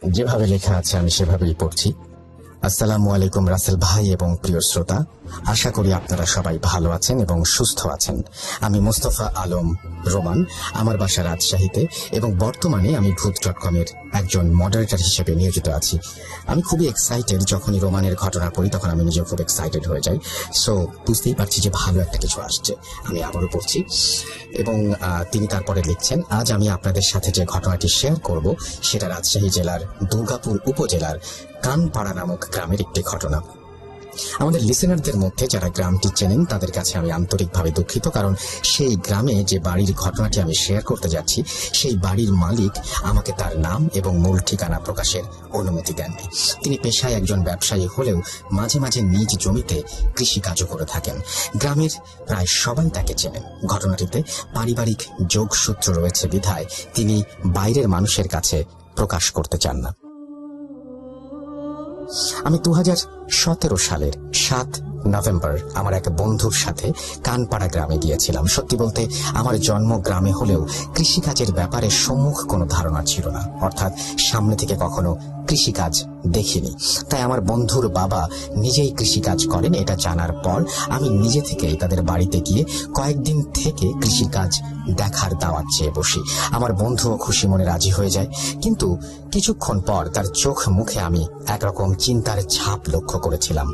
যেভাবে লেখা আছে আমি সেভাবেই পড়ছি। আসসালামু আলাইকুম রাসেল ভাই এবং প্রিয় শ্রোতা, আশা করি আপনারা সবাই ভালো আছেন এবং সুস্থ আছেন। আমি মোস্তফা আলম রোমান, আমার বাসা রাজশাহীতে এবং বর্তমানে আমি ভূত.com-এর একজন মডারেটর হিসেবে নিয়োজিত আছি। আমি খুবই এক্সাইটেড, যখনই রোমানের ঘটনা পড়ি তখন আমি নিজেও খুব এক্সাইটেড হয়ে যাই। সো বুঝতেই পারছি যে ভালো একটা কিছু আসছে। আমি আবারও পড়ছি এবং তিনি তারপরে লিখছেন, আজ আমি আপনাদের সাথে যে ঘটনাটি শেয়ার করব সেটা রাজশাহী জেলার দুর্গাপুর উপজেলার কানপাড়া নামক গ্রামের একটি ঘটনা। আমাদের লিসেনারদের মধ্যে যারা গ্রামটি চেনেন তাদের কাছে আমি আন্তরিকভাবে দুঃখিত, কারণ সেই গ্রামে যে বাড়ির ঘটনাটি আমি শেয়ার করতে যাচ্ছি সেই বাড়ির মালিক আমাকে তার নাম এবং মূল ঠিকানা প্রকাশের অনুমতি দেননি। তিনি পেশায় একজন ব্যবসায়ী হলেও মাঝে মাঝে নিজ জমিতে কৃষিকাজও করে থাকেন। গ্রামের প্রায় সবাই তাকে চেনেন। ঘটনাটিতে পারিবারিক যোগসূত্র রয়েছে বিধায় তিনি বাইরের মানুষের কাছে প্রকাশ করতে চান না। আমি 2017 সালের 7 নভেম্বর আমার এক বন্ধুর সাথে কানপাড়া গ্রামে গিয়েছিলাম। সত্যি বলতে আমার জন্ম গ্রামে হলেও কৃষিকাজের ব্যাপারে সম্মুখ কোনো ধারণা ছিল না, অর্থাৎ সামনে থেকে কখনো কৃষিকাজ দেখিনি। তাই আমার বন্ধুর বাবা নিজেই কৃষিকাজ করেন এটা জানার পর আমি নিজে থেকেই তাদের বাড়িতে গিয়ে কয়েকদিন থেকে কৃষিকাজ দেখার দাওয়াত চেয়ে বসি। আমার বন্ধুও খুশি মনে রাজি হয়ে যায়, কিন্তু কিছুক্ষণ পর তার চোখ মুখে আমি একরকম চিন্তার ছাপ লক্ষ্য করেছিলাম।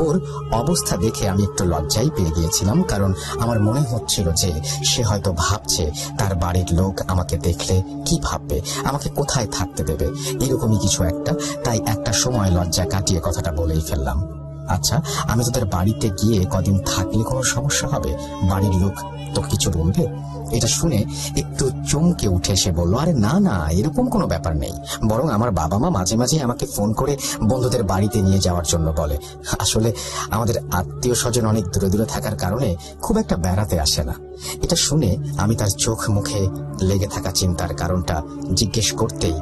ওর অবস্থা দেখে আমি একটু লজ্জাই পেয়ে গিয়েছিলাম, কারণ আমার মনে হচ্ছিল যে সে হয়তো ভাবছে তার বাড়ির লোক আমাকে দেখলে কি ভাববে, আমাকে কোথায় থাকতে দেবে, এরকমই কিছু একটা। তাই একটা সময় লজ্জা কাটিয়ে কথাটা বলেই ফেললাম, আচ্ছা আমি তোদের বাড়িতে গিয়ে কদিন থাকলে কোনো সমস্যা হবে? বাড়ির লোক তো কিছু বলবে? এটা শুনে একটু চমকে উঠে সে বলল, আরে না না, এরকম কোনো ব্যাপার নেই, বরং আমার বাবা মা মাঝে মাঝে আমাকে ফোন করে বন্ধুদের বাড়িতে নিয়ে যাওয়ার জন্য বলে। আসলে আমাদের আত্মীয় স্বজন অনেক দূরে দূরে থাকার কারণে খুব একটা বেড়াতে আসে না। এটা শুনে আমি তার চোখ মুখে লেগে থাকা চিন্তার কারণটা জিজ্ঞেস করতেই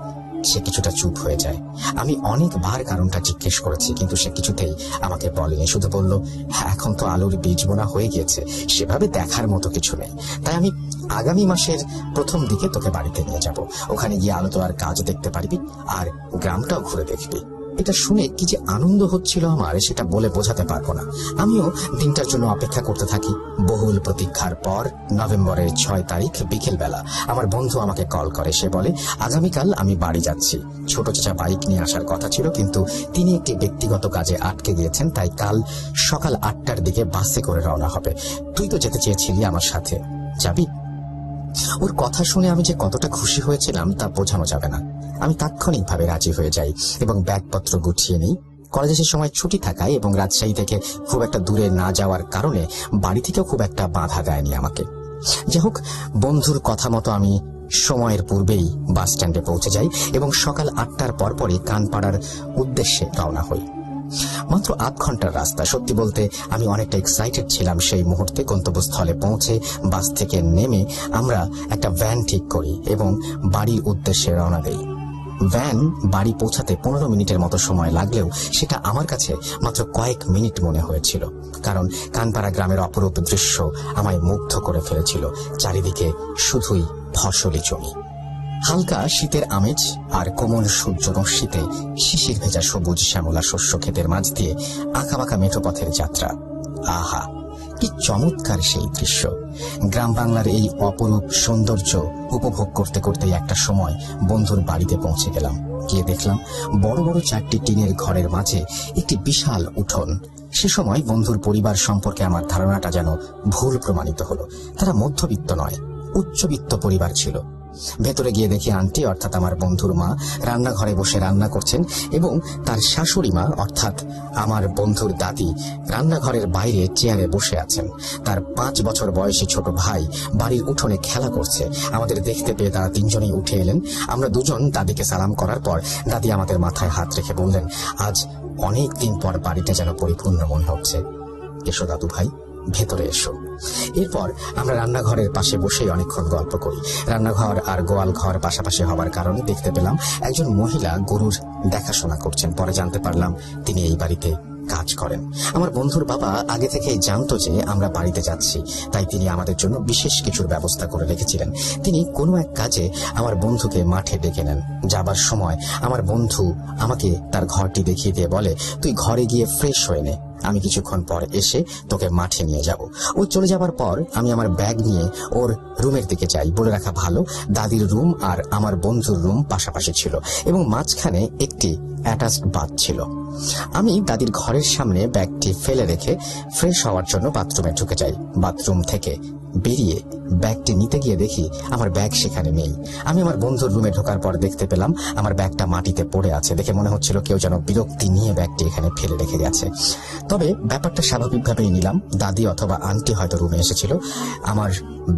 সে কিছুটা চুপ হয়ে যায়। আমি অনেকবার কারণটা জিজ্ঞেস করেছি, কিন্তু সে কিছুতেই আমাকে বলেনি। শুধু বলল, হ্যাঁ এখন তো আলুর বীজ বোনা হয়ে গিয়েছে, সেভাবে দেখার মতো কিছু নেই। তাই আমি আগামী মাসের প্রথম দিকে তোকে বাড়িতে নিয়ে যাব। ওখানে গিয়ে আলো তোলার কাজ দেখতে পারবি আর গ্রামটাও ঘুরে দেখবি। এটা শুনে কি যে আনন্দ হচ্ছিল আমার সেটা বলে বোঝাতে পারবো না। আমিও দিনটার জন্য অপেক্ষা করতে থাকি। বহুল প্রতীক্ষার পর নভেম্বরের 6 তারিখ বিকেল বেলা আমার বন্ধু আমাকে কল করে। সে বলে, আগামীকাল আমি বাড়ি যাচ্ছি। ছোট চাচা বাইক নিয়ে আসার কথা ছিল, কিন্তু তিনি একটি ব্যক্তিগত কাজে আটকে গিয়েছেন, তাই কাল সকাল 8টার দিকে বাসে করে রওনা হবে। তুই তো যেতে চেয়েছিলি আমার সাথে, যাবি? ওর কথা শুনে আমি যে কতটা খুশি হয়েছিলাম তা বোঝানো যাবে না। আমি তাৎক্ষণিকভাবে রাজি হয়ে যাই এবং ব্যাগপত্র গুছিয়ে নিই। কলেজে সে সময় ছুটি থাকায় এবং রাজশাহী থেকে খুব একটা দূরে না যাওয়ার কারণে বাড়ি থেকেও খুব একটা বাধা দেয়নি আমাকে। যাই হোক, বন্ধুর কথা মতো আমি সময়ের পূর্বেই বাস স্ট্যান্ডে পৌঁছে যাই এবং সকাল 8টার পরপরই কানপাড়ার উদ্দেশ্যে রওনা হই। মাত্র 8 ঘন্টার রাস্তা। সত্যি বলতে আমি অনেকটা এক্সাইটেড ছিলাম সেই মুহূর্তে। গন্তব্যস্থলে পৌঁছে বাস থেকে নেমে আমরা একটা ভ্যান ঠিক করি এবং বাড়ির উদ্দেশ্যে রওনা দেই। ভ্যান বাড়ি পৌঁছাতে 15 মিনিটের মতো সময় লাগলেও সেটা আমার কাছে মাত্র কয়েক মিনিট মনে হয়েছিল, কারণ কানপাড়া গ্রামের অপরূপ দৃশ্য আমায় মুগ্ধ করে ফেলেছিল। চারিদিকে শুধুই ফসলি জমি, হালকা শীতের আমেজ আর কোমল সূর্য রশ্মিতে শিশির ভেজা সবুজ শ্যামলা শস্য ক্ষেতের মাঝ দিয়ে আঁকাবাঁকা মেঠো পথের যাত্রা। আহা, কি চমৎকার সেই দৃশ্য! গ্রাম বাংলার এই অপরূপ সৌন্দর্য উপভোগ করতে করতে একটা সময় বন্ধুর বাড়িতে পৌঁছে গেলাম। গিয়ে দেখলাম বড় বড় 4টি টিনের ঘরের মাঝে একটি বিশাল উঠোন। সে সময় বন্ধুর পরিবার সম্পর্কে আমার ধারণাটা যেন ভুল প্রমাণিত হলো। তারা মধ্যবিত্ত নয়, উচ্চবিত্ত পরিবার ছিল। ভেতরে গিয়ে দেখি আন্টি অর্থাৎ আমার বন্ধুর মা রান্নাঘরে বসে রান্না করছেন এবং তার শাশুড়ি মা অর্থাৎ আমার বন্ধুর দাদি রান্নাঘরের বাইরে চেয়ারে বসে আছেন। তার 5 বছর বয়সী ছোট ভাই বাড়ির উঠোনে খেলা করছে। আমাদের দেখতে পেয়ে তারা 3 জনেই উঠে এলেন। আমরা দুজন দাদিকে সালাম করার পর দাদি আমাদের মাথায় হাত রেখে বললেন, আজ অনেক দিন পর বাড়িটা যেন পরিপূর্ণ মনে হচ্ছে। এসো দাদু ভাই, ভেতরে এসো। এরপর আমরা রান্নাঘরের পাশে বসেই অনেকক্ষণ গল্প করি। রান্নাঘর আর গোয়াল ঘর পাশাপাশি হবার কারণে দেখতে পেলাম একজন মহিলা গরুর দেখাশোনা করছেন। পরে জানতে পারলাম তিনি এই বাড়িতে কাজ করেন। আমার বন্ধুর বাবা আগে থেকেই জানতো যে আমরা বাড়িতে যাচ্ছি, তাই তিনি আমাদের জন্য বিশেষ কিছুর ব্যবস্থা করে রেখেছিলেন। তিনি কোনো এক কাজে আমার বন্ধুকে মাঠে ডেকে নেন। যাবার সময় আমার বন্ধু আমাকে তার ঘরটি দেখিয়ে দিয়ে বলে, তুই ঘরে গিয়ে ফ্রেশ হয়ে নে, আমি কিছুক্ষণ পর এসে তোকে মাঠে নিয়ে যাব। ও চলে যাবার পর আমি আমার ব্যাগ নিয়ে ওর রুমের দিকে যাই। বলে রাখা ভালো, দাদির রুম আর আমার বন্ধুর রুম পাশাপাশি ছিল এবং মাঝখানে একটি অ্যাটাচড বাথ ছিল। আমি দাদির ঘরের সামনে ব্যাগটি ফেলে রেখে ফ্রেশ হওয়ার জন্য বাথরুমে ঢুকে যাই। বাথরুম থেকে বেরিয়ে ব্যাগটি নিতে গিয়ে দেখি আমার ব্যাগ সেখানে নেই। আমি আমার বন্ধুর রুমে ঢোকার পর দেখতে পেলাম আমার ব্যাগটা মাটিতে পড়ে আছে। দেখে মনে হচ্ছিল কেউ যেন বিরক্তি নিয়ে ব্যাগটি এখানে ফেলে রেখে গেছে। তবে ব্যাপারটা স্বাভাবিকভাবেই নিলাম। দাদি অথবা আন্টি হয়তো রুমে এসেছিল, আমার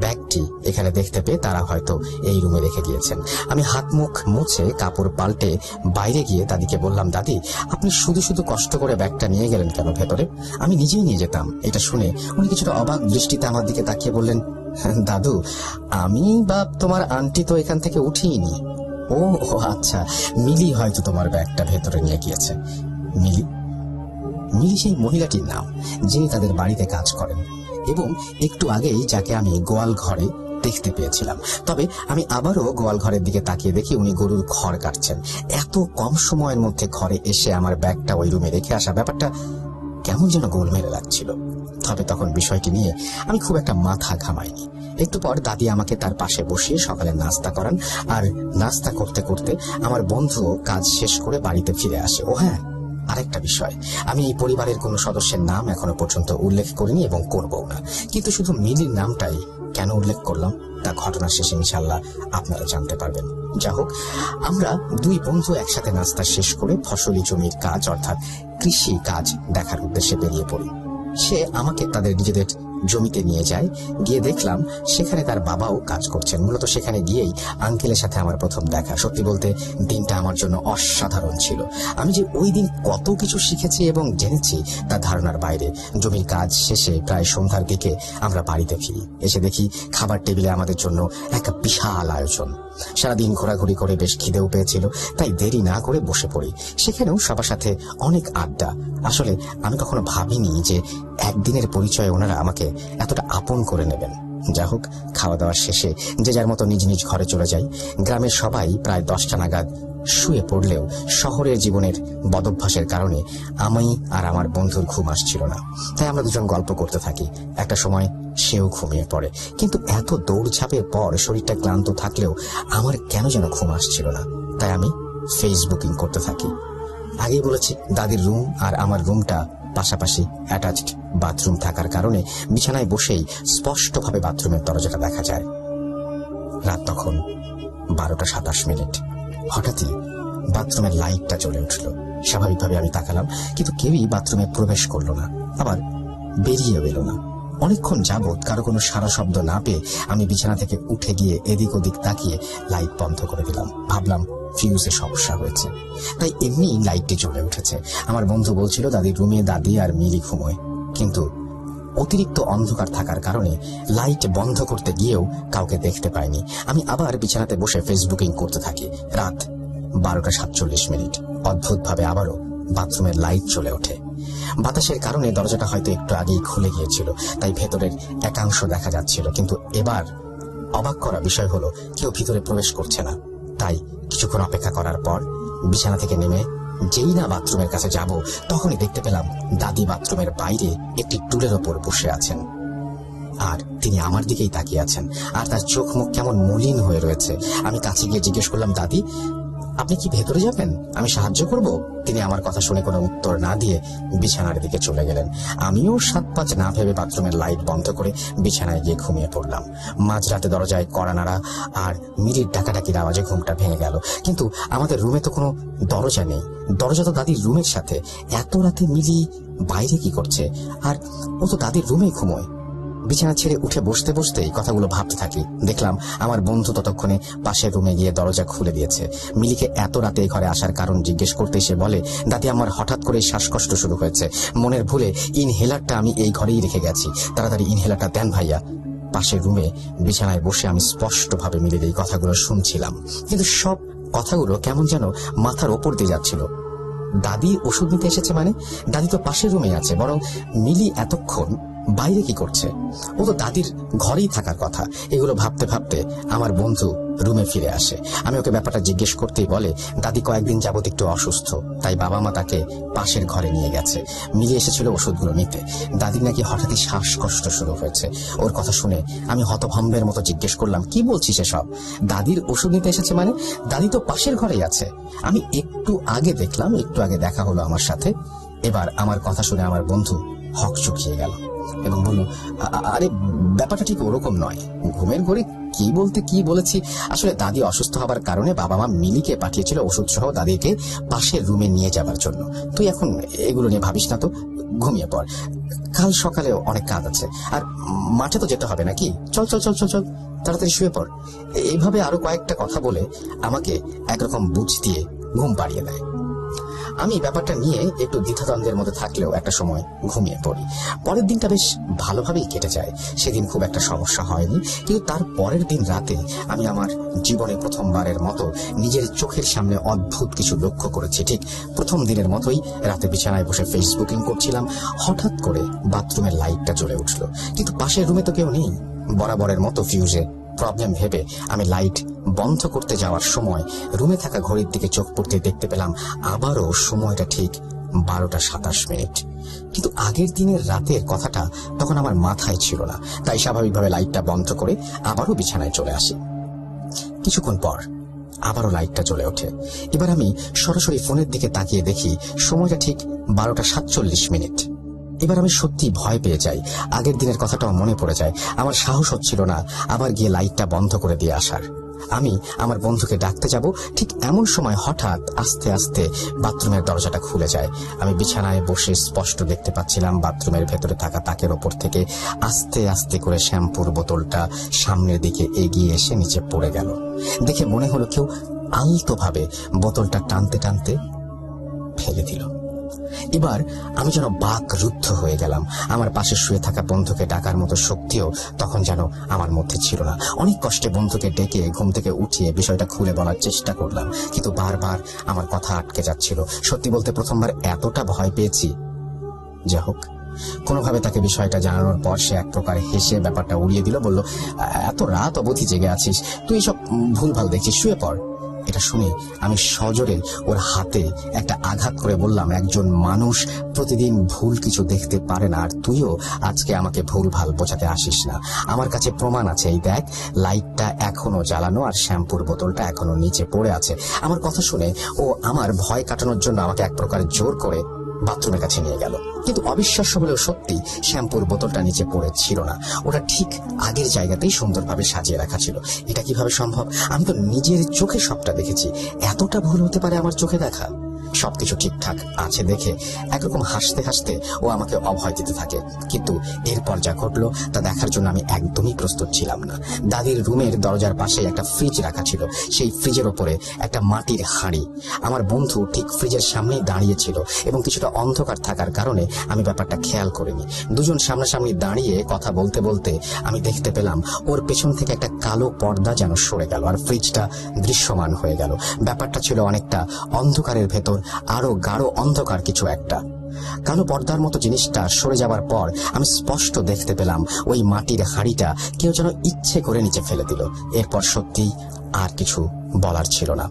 ব্যাগটি এখানে দেখতে পেয়ে তারা হয়তো এই রুমে রেখে গিয়েছেন। আমি হাত মুখ মুছে কাপড় পাল্টে বাইরে গিয়ে দাদিকে বললাম, দাদি আপনি শুধু শুধু কষ্ট করে ব্যাগটা নিয়ে গেলেন কেন ভেতরে? আমি নিজেই নিয়ে যেতাম। এটা শুনে উনি কিছুটা অবাক দৃষ্টিতে আমার দিকে তাকিয়ে বললেন, দাদু আমি বা তোমার আন্টি তো এখান থেকে উঠিনি। ও আচ্ছা, মিলি হয়তো তোমার ব্যাগটা ভেতরে নিয়ে গিয়েছে। মিলি? মিলি সেই মহিলাটির নাম যিনি তাদের বাড়িতে কাজ করেন এবং একটু আগেই যাকে আমি গোয়াল ঘরে দেখতে পেয়েছিলাম। তবে আমি আবারও গোয়াল ঘরের দিকে তাকিয়ে দেখি উনি গরুর খড় কাটছেন। এত কম সময়ের মধ্যে ঘরে এসে আমার ব্যাগটা ওই রুমে রেখে আসা ব্যাপারটা কেমন যেন গোলমেলে লাগছিল। তবে তখন বিষয়টি নিয়ে আমি খুব একটা মাথা ঘামাইনি। একটু পর দাদি আমাকে তার পাশে বসিয়ে সকালে নাস্তা করান, আর নাস্তা করতে করতে আমার বন্ধুও কাজ শেষ করে বাড়িতে ফিরে আসে। ও হ্যাঁ, আরেকটা বিষয়, আমি এই পরিবারের কোনো সদস্যের নাম এখনো পর্যন্ত উল্লেখ করিনি এবং করবও না। কিন্তু শুধু মিলির নামটাই কেন উল্লেখ করলাম তা ঘটনার শেষে ইনশাল্লাহ আপনারা জানতে পারবেন। যা হোক, আমরা দুই বন্ধু একসাথে নাস্তা শেষ করে ফসলি জমির কাজ অর্থাৎ কৃষি কাজ দেখার উদ্দেশ্যে বেরিয়ে পড়ি। সে আমাকে তাদের নিজেদের জমিতে নিয়ে যায়। গিয়ে দেখলাম সেখানে তার বাবাও কাজ করছেন। মূলত সেখানে গিয়েই আঙ্কেলের সাথে আমার প্রথম দেখা। সত্যি বলতে দিনটা আমার জন্য অসাধারণ ছিল। আমি যে ওই দিন কত কিছু শিখেছি এবং জেনেছি তা ধারণার বাইরে। জমির কাজ শেষে প্রায় সন্ধ্যার দিকে আমরা বাড়িতে ফিরি। এসে দেখি খাবার টেবিলে আমাদের জন্য এক বিশাল আয়োজন। সারাদিন ঘোরাঘুরি করে বেশ খিদেও পেয়েছিল, তাই দেরি না করে বসে পড়ি। সেখানেও সবার সাথে অনেক আড্ডা। আসলে আমি কখনো ভাবিনি যে একদিনের পরিচয়ে ওনারা আমাকে এতটা আপন করে নেবেন। যা হোক, খাওয়া দাওয়ার শেষে যে যার মতো নিজ নিজ ঘরে চলে যাই। গ্রামের সবাই প্রায় 10টা নাগাদ শুয়ে পড়লেও শহরের জীবনের বদভ্যাসের কারণে আমি আর আমার বন্ধুর ঘুম আসছিল না। তাই আমরা দুজন গল্প করতে থাকি। একটা সময় সেও ঘুমিয়ে পড়ে, কিন্তু এত দৌড়ঝাঁপের পর শরীরটা ক্লান্ত থাকলেও আমার কেন যেন ঘুম আসছিল না। তাই আমি ফেসবুকিং করতে থাকি। আগেই বলেছি, দাদির রুম আর আমার রুমটা পাশাপাশি অ্যাটাচড বাথরুম থাকার কারণে বিছানায় বসেই স্পষ্টভাবে বাথরুমের দরজাটা দেখা যায়। রাত তখন 12:27। হঠাৎই বাথরুমের লাইটটা জ্বলে উঠল। স্বাভাবিকভাবে আমি তাকালাম, কিন্তু কেউই বাথরুমে প্রবেশ করলো না, আবার বেরিয়েও এলো না। অনেকক্ষণ যাবৎ কারো কোনো সারা শব্দ না পেয়ে আমি বিছানা থেকে উঠে গিয়ে এদিক ওদিক তাকিয়ে লাইট বন্ধ করে দিলাম। ভাবলাম ফিউজে সমস্যা হয়েছে, তাই এমনি লাইটটি জ্বলে উঠেছে। আমার বন্ধু বলছিল দাদির রুমে দাদি আর মিলি ঘুমোয়, কিন্তু অতিরিক্ত অন্ধকার থাকার কারণে লাইট বন্ধ করতে গিয়েও কাউকে দেখতে পাইনি। আমি আবার বিছানাতে বসে ফেসবুকিং করতে থাকি। রাত 12:47। অদ্ভুতভাবে আবারও বাথরুমের লাইট জ্বলে ওঠে। বাতাসের কারণে দরজাটা হয়তো একটু আগেই খুলে গিয়েছিল, তাই ভেতরের একাংশ দেখা যাচ্ছিল। কিন্তু এবার অবাক করা বিষয় হলো কেউ ভিতরে প্রবেশ করছে না। তাই কিছুক্ষণ অপেক্ষা করার পর বিছানা থেকে নেমে যেই না বাথরুমের কাছে যাব, তখনই দেখতে পেলাম দাদি বাথরুমের বাইরে একটি টুলের ওপর বসে আছেন, আর তিনি আমার দিকেই তাকিয়ে আছেন, আর তার চোখ মুখ কেমন মলিন হয়ে রয়েছে। আমি কাছে গিয়ে জিজ্ঞেস করলাম, দাদি আপনি কি ভেতরে যাবেন? আমি সাহায্য করব? তিনি আমার কথা শুনে কোনো উত্তর না দিয়ে বিছানার দিকে চলে গেলেন। আমিও 7-5 না ভেবে বাথরুমের লাইট বন্ধ করে বিছানায় গিয়ে ঘুমিয়ে পড়লাম। মাঝরাতে দরজায় কড়া নাড়া আর মিলির ডাকাডাকির আওয়াজে ঘুমটা ভেঙে গেল। কিন্তু আমাদের রুমে তো কোনো দরজা নেই। দরজা তো দাদির রুমের সাথে। এত রাতে মিলি বাইরে কি করছে? আর ও তো দাদির রুমেই ঘুমোয়। বিছানা ছেড়ে উঠে বসতে বসতেই কথাগুলো ভাবতে থাকি। দেখলাম আমার বন্ধু ততক্ষণে পাশের রুমে গিয়ে দরজা খুলে দিয়েছে। মিলিকে এত রাতে এই ঘরে আসার কারণ জিজ্ঞেস করতে সে বলে, দাদি আমার হঠাৎ করে শ্বাসকষ্ট শুরু হয়েছে, মনের ভুলে ইনহেলারটা আমি এই ঘরেই রেখে গেছি, তাড়াতাড়ি ইনহেলারটা দেন ভাইয়া। পাশের রুমে বিছানায় বসে আমি স্পষ্টভাবে মিলির এই কথাগুলো শুনছিলাম, কিন্তু সব কথাগুলো কেমন যেন মাথার ওপর দিয়ে যাচ্ছিল। দাদি ওষুধ নিতে এসেছে মানে? দাদি তো পাশের রুমে আছে, বরং মিলি এতক্ষণ বাইরে কি করছে? ও তো দাদির ঘরেই থাকার কথা। এগুলো ভাবতে ভাবতে আমার বন্ধু রুমে ফিরে আসে। আমি ওকে ব্যাপারটা জিজ্ঞেস করতেই বলে, দাদি কয়েকদিন যাবত একটু অসুস্থ, তাই বাবা মা তাকে পাশের ঘরে নিয়ে গেছে। মিলি এসেছিল ওষুধগুলো নিতে। দাদির নাকি হঠাৎই শ্বাসকষ্ট শুরু হয়েছে। ওর কথা শুনে আমি হতভম্বের মতো জিজ্ঞেস করলাম, কি বলছিস এসব? দাদির ওষুধ নিতে এসেছে মানে? দাদি তো পাশের ঘরেই আছে। আমি একটু আগে দেখলাম, একটু আগে দেখা হলো আমার সাথে। এবার আমার কথা শুনে আমার বন্ধু হক চুকিয়ে গেল এবং বলল, আরে ব্যাপারটা ঠিক ওরকম নয়। ঘুমের ঘরে কি বলতে কি বলেছি। আসলে দাদি অসুস্থ হবার কারণে বাবা মা মিলিকে পাঠিয়েছিল ওষুধ সহ দাদিকে পাশের রুমে নিয়ে যাবার জন্য। তুই এখন এগুলো নিয়ে ভাবিস না তো, ঘুমিয়ে পড়। কাল সকালে অনেক কাজ আছে, আর মাঠে তো যেতে হবে নাকি। চল চল চল চল চল, তাড়াতাড়ি শুয়ে পড়। এইভাবে আরো কয়েকটা কথা বলে আমাকে একরকম বুঝ দিয়ে ঘুম পাড়িয়ে দেয়। আমি ব্যাপারটা নিয়ে একটু দ্বিধাদ্বন্দ্বের মধ্যে থাকলেও একটা সময় ঘুমিয়ে পড়ি। পরের দিনটা বেশ ভালোভাবেই কেটে যায়। সেদিন খুব একটা সমস্যা হয়নি, কিন্তু তার পরের দিন রাতে আমি আমার জীবনে প্রথমবারের মতো নিজের চোখের সামনে অদ্ভুত কিছু লক্ষ্য করেছি। ঠিক প্রথম দিনের মতোই রাতে বিছানায় বসে ফেসবুকিং করছিলাম। হঠাৎ করে বাথরুমের লাইটটা জ্বলে উঠল, কিন্তু পাশের রুমে তো কেউ নেই। বরাবরের মতো ফিউজে প্রবলেম ভেবে আমি লাইট বন্ধ করতে যাওয়ার সময় রুমে থাকা ঘড়ির দিকে চোখ পড়তে দেখতে পেলাম আবারও সময়টা ঠিক 12:27। কিন্তু আগের দিনের রাতের কথাটা তখন আমার মাথায় ছিল না, তাই স্বাভাবিকভাবে লাইটটা বন্ধ করে আবারও বিছানায় চলে আসি। কিছুক্ষণ পর আবারও লাইটটা জ্বলে ওঠে। এবার আমি সরাসরি ফোনের দিকে তাকিয়ে দেখি সময়টা ঠিক 12:47। এবার আমি সত্যি ভয় পেয়ে যাই। আগের দিনের কথাটাও মনে পড়ে যায়। আমার সাহস হচ্ছিল না আবার গিয়ে লাইটটা বন্ধ করে দিয়ে আসার। আমি আমার বন্ধুকে ডাকতে যাব, ঠিক এমন সময় হঠাৎ আস্তে আস্তে বাথরুমের দরজাটা খুলে যায়। আমি বিছানায় বসে স্পষ্ট দেখতে পাচ্ছিলাম বাথরুমের ভেতরে থাকা তাকের ওপর থেকে আস্তে আস্তে করে শ্যাম্পুর বোতলটা সামনের দিকে এগিয়ে এসে নিচে পড়ে গেল। দেখে মনে হলো কেউ আলতোভাবে বোতলটা টানতে টানতে ফেলে দিল। এবার আমি যেন বাকরুদ্ধ হয়ে গেলাম। আমার পাশে শুয়ে থাকা বন্ধুকে ডাকার মতো শক্তিও তখন যেন আমার মধ্যে ছিল না। অনেক কষ্টে বন্ধুকে ডেকে ঘুম থেকে উঠিয়ে বিষয়টা খুলে বলার চেষ্টা করলাম, কিন্তু বারবার আমার কথা আটকে যাচ্ছিল। সত্যি বলতে প্রথমবার এতটা ভয় পেয়েছি। যা হোক, কোনোভাবে তাকে বিষয়টা জানানোর পর সে এক প্রকার হেসে ব্যাপারটা উড়িয়ে দিল। বলল, এত রাত অবধি জেগে আছিস, তুই সব ভুলভাল দেখছিস, শুয়ে পড়। এটা শুনে আমি সজোরে ওর হাতে একটা আঘাত করে বললাম, একজন মানুষ প্রতিদিন ভুল কিছু দেখতে পারে না, আর তুইও আজকে আমাকে ভুল ভাল বোঝাতে আসিস না। আমার কাছে প্রমাণ আছে, এই দেখ, লাইটটা এখনো জ্বালানো আর শ্যাম্পুর বোতলটা এখনো নিচে পড়ে আছে। আমার কথা শুনে ও আমার ভয় কাটানোর জন্য আমাকে এক প্রকার জোর করে বাথরুমের কাছে নিয়ে গেল। কিন্তু অবিশ্বাস্য হলেও সত্যি, শ্যাম্পুর বোতলটা নিচে পড়ে ছিল না। ওটা ঠিক আগের জায়গাতেই সুন্দরভাবে সাজিয়ে রাখা ছিল। এটা কিভাবে সম্ভব? আমি তো নিজের চোখে সবটা দেখেছি। এতটা ভুল হতে পারে আমার চোখে দেখা? সবকিছু ঠিকঠাক আছে দেখে একরকম হাসতে হাসতে ও আমাকে অভয় দিতে থাকে। কিন্তু এরপর যা ঘটলো তা দেখার জন্য আমি একদমই প্রস্তুত ছিলাম না। দাদির রুমের দরজার পাশে একটা ফ্রিজ রাখা ছিল। সেই ফ্রিজের ওপরে একটা মাটির হাঁড়ি। আমার বন্ধু ঠিক ফ্রিজের সামনেই দাঁড়িয়েছিল এবং কিছুটা অন্ধকার থাকার কারণে আমি ব্যাপারটা খেয়াল করিনি। দুজন সামনাসামনি দাঁড়িয়ে কথা বলতে বলতে আমি দেখতে পেলাম ওর পেছন থেকে একটা কালো পর্দা যেন সরে গেল আর ফ্রিজটা দৃশ্যমান হয়ে গেল। ব্যাপারটা ছিল অনেকটা অন্ধকারের ভেতর আরো গাঢ় অন্ধকার কিছু একটা। কালো পর্দার মতো জিনিসটা সরে যাবার পর আমি স্পষ্ট দেখতে পেলাম ওই মাটির হাঁড়িটা কেউ যেন ইচ্ছে করে নিচে ফেলে দিল। এরপর সত্যিই আর কিছু বলার ছিল না।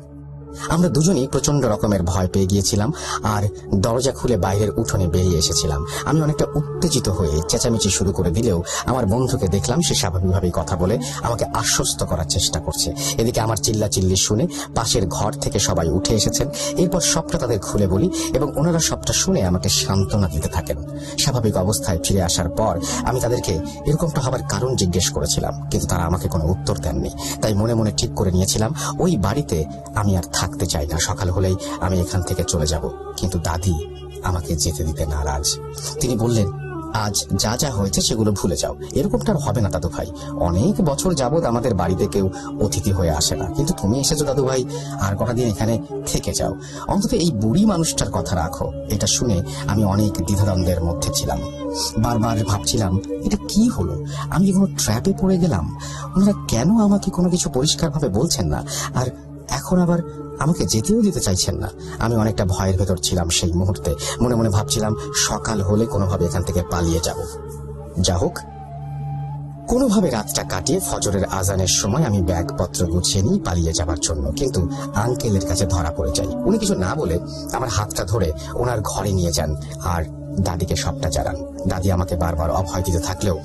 আমরা দুজনেই প্রচন্ড রকমের ভয় পেয়ে গিয়েছিলাম আর দরজা খুলে বাইরের উঠোনে বেরিয়ে এসেছিলাম। আমি অনেকটা উত্তেজিত হয়ে চেঁচামেচি শুরু করে দিলেও আমার বন্ধুকে দেখলাম সে স্বাভাবিকভাবেই কথা বলে আমাকে আশ্বস্ত করার চেষ্টা করছে। এদিকে আমার চিল্লাচিল্লি শুনে পাশের ঘর থেকে সবাই উঠে এসেছেন। এরপর সবটা তাদের খুলে বলি এবং ওনারা সবটা শুনে আমাকে সান্ত্বনা দিতে থাকেন। স্বাভাবিক অবস্থায় ফিরে আসার পর আমি তাদেরকে এরকমটা হবার কারণ জিজ্ঞেস করেছিলাম, কিন্তু তারা আমাকে কোনো উত্তর দেননি। তাই মনে মনে ঠিক করে নিয়েছিলাম ওই বাড়িতে আমি আর থাকতে চাই না। সকাল হলেই আমি এখান থেকে চলে যাব। কিন্তু দাদি আমাকে যেতে দিতে নারাজ। তিনি বললেন, আজ যা যা হয়েছে সেগুলো ভুলে যাও। এরকমটা আর হবে না দাদু ভাই। অনেক বছর যাবৎ আমাদের বাড়িতে কেউ অতিথি হয়ে আসে না, কিন্তু তুমি এসেছো দাদু ভাই, আর কটা দিন এখানে থেকে যাও। অন্তত এই বুড়ি মানুষটার কথা রাখো। এটা শুনে আমি অনেক দ্বিধাদ্বন্দ্বের মধ্যে ছিলাম। বারবার ভাবছিলাম, এটা কি হলো? আমি কি কোনো ট্র্যাপে পড়ে গেলাম? ওনারা কেন আমাকে কোনো কিছু পরিষ্কারভাবে বলছেন না, আর এখন আবার আমাকে যেতেও দিতে চাইছেন না। আমি অনেকটা ভয়ের ভেতর ছিলাম সেই মুহূর্তে। মনে মনে ভাবছিলাম সকাল হলে কোনোভাবে এখান থেকে পালিয়ে যাব। যা হোক, কোনোভাবে রাতটা কাটিয়ে ফজরের আজানের সময় আমি ব্যাগপত্র গুছিয়ে নিই পালিয়ে যাবার জন্য। কিন্তু আঙ্কেলের কাছে ধরা পড়ে যাই। উনি কিছু না বলে আমার হাতটা ধরে ওনার ঘরে নিয়ে যান আর দাদিকে সবটা জানান। দাদি আমাকে বারবার অভয় দিতে থাকলেও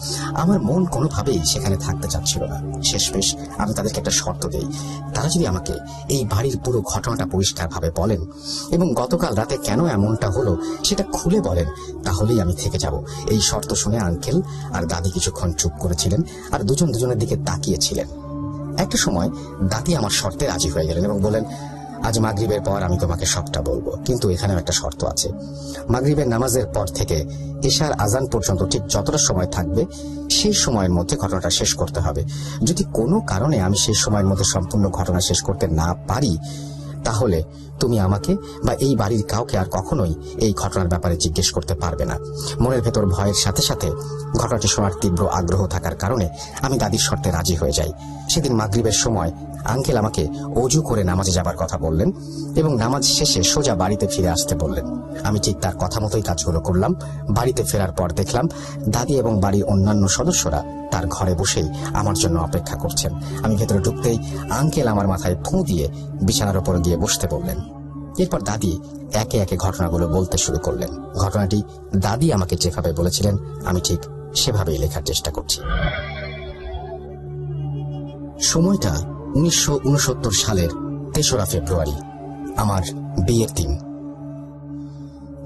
আমার মন কোনোভাবেই সেখানে থাকতে চাচ্ছিল না। শেষমেশ আমি তাদেরকে একটা শর্ত দেই, তারা যদি আমাকে এই বাড়ির পুরো ঘটনাটা পরিষ্কারভাবে বলেন এবং গতকাল রাতে কেন এমনটা হলো সেটা খুলে বলেন, তাহলেই আমি থেকে যাব। এই শর্ত শুনে আঙ্কেল আর দাদি কিছুক্ষণ চুপ করেছিলেন আর দুজনের দিকে তাকিয়েছিলেন। একটা সময় দাদি আমার শর্তে রাজি হয়ে গেলেন এবং বললেন, আজ মাগরিবের পর আমি তোমাকে সবটা বলবো, কিন্তু এখানেও একটা শর্ত আছে। মাগরিবের নামাজের পর থেকে এশার আজান পর্যন্ত ঠিক যতটা সময় থাকবে সেই সময়ের মধ্যে ঘটনাটা শেষ করতে হবে। যদি কোনো কারণে আমি সেই সময়ের মধ্যে সম্পূর্ণ ঘটনা শেষ করতে না পারি, তাহলে তুমি আমাকে বা এই বাড়ির কাউকে আর কখনোই এই ঘটনার ব্যাপারে জিজ্ঞেস করতে পারবে না। মনের ভেতর ভয়ের সাথে সাথে ঘটনাটি শোনার তীব্র আগ্রহ থাকার কারণে আমি দাদির শর্তে রাজি হয়ে যাই। সেদিন মাগরিবের সময় আঙ্কেল আমাকে অজু করে নামাজে যাবার কথা বললেন এবং নামাজ শেষে সোজা বাড়িতে ফিরে আসতে বললেন। আমি ঠিক তার কথা মতোই কাজগুলো করলাম। বাড়িতে ফেরার পর দেখলাম দাদি এবং বাড়ির অন্যান্য সদস্যরা তার ঘরে বসেই আমার জন্য অপেক্ষা করছেন। আমি ভেতরে ঢুকতেই আঙ্কেল আমার মাথায় ফু দিয়ে বিছানার উপর গিয়ে বসতে বললেন। এরপর দাদি একে একে ঘটনাগুলো বলতে শুরু করলেন। ঘটনাটি দাদি আমাকে যেভাবে বলেছিলেন আমি ঠিক সেভাবেই লেখার চেষ্টা করছি। সময়টা 1969 সালের 3রা ফেব্রুয়ারি, আমার বিয়ের দিন।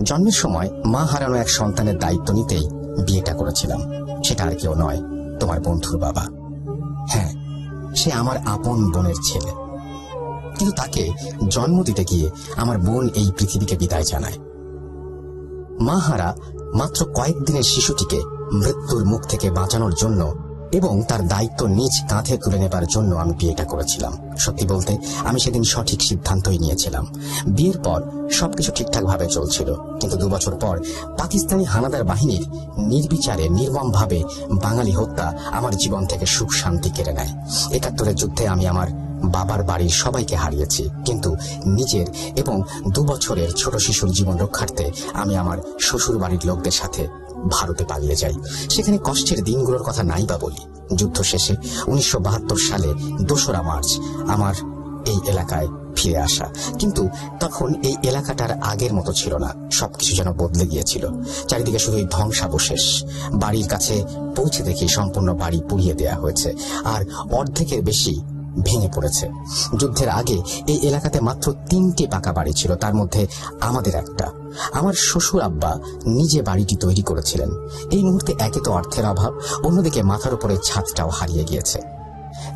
জন্মের সময় মা হারানো এক সন্তানের দায়িত্ব নিতেই বিয়েটা করেছিলাম। সেটা আর কেউ নয়, তোমার বন্ধুর বাবা। হ্যাঁ, সে আমার আপন বোনের ছেলে। কিন্তু তাকে জন্ম দিতে গিয়ে আমার বোন এই পৃথিবীকে বিদায় জানায়। মা হারা মাত্র কয়েকদিনের শিশুটিকে মৃত্যুর মুখ থেকে বাঁচানোর জন্য এবং তার দায়িত্ব নিজ কাঁধে তুলে নেবার জন্য আমি বিয়েটা করেছিলাম। সত্যি বলতে আমি সেদিন সঠিক সিদ্ধান্তই নিয়েছিলাম। বিয়ের পর সবকিছু ঠিকঠাক ভাবে চলছিল, কিন্তু 2 বছর পর পাকিস্তানি হানাদার বাহিনীর নির্বিচারে নির্মমভাবে বাঙালি হত্যা আমার জীবন থেকে সুখ শান্তি কেড়ে নেয়। 71-এর যুদ্ধে আমি আমার বাবার বাড়ির সবাইকে হারিয়েছি, কিন্তু নিজের এবং 2 বছরের ছোট শিশুর জীবন রক্ষার্থে আমি আমার শ্বশুর বাড়ির লোকদের সাথে ভারতে পালিয়ে যাই। সেখানে কষ্টের দিনগুলোর কথা নাই বা বলি। যুদ্ধ শেষে 1972 সালে 2রা মার্চ আমার এই এলাকায় ফিরে আসা। কিন্তু তখন এই এলাকাটার আগের মতো ছিল না। সবকিছু যেন বদলে গিয়েছিল। চারিদিকে শুধুই ধ্বংসাবশেষ। বাড়ির কাছে পৌঁছে দেখি সম্পূর্ণ বাড়ি পুড়িয়ে দেয়া হয়েছে আর অর্ধেকের বেশি ভেঙে পড়েছে। যুদ্ধের আগে এই এলাকাতে মাত্র 3টি পাকা বাড়ি ছিল, তার মধ্যে আমাদের একটা। আমার শ্বশুর আব্বা নিজে বাড়িটি তৈরি করেছিলেন। এই মুহূর্তে একে তো অর্থের অভাব, অন্যদিকে মাথার উপরে ছাদটাও হারিয়ে গিয়েছে।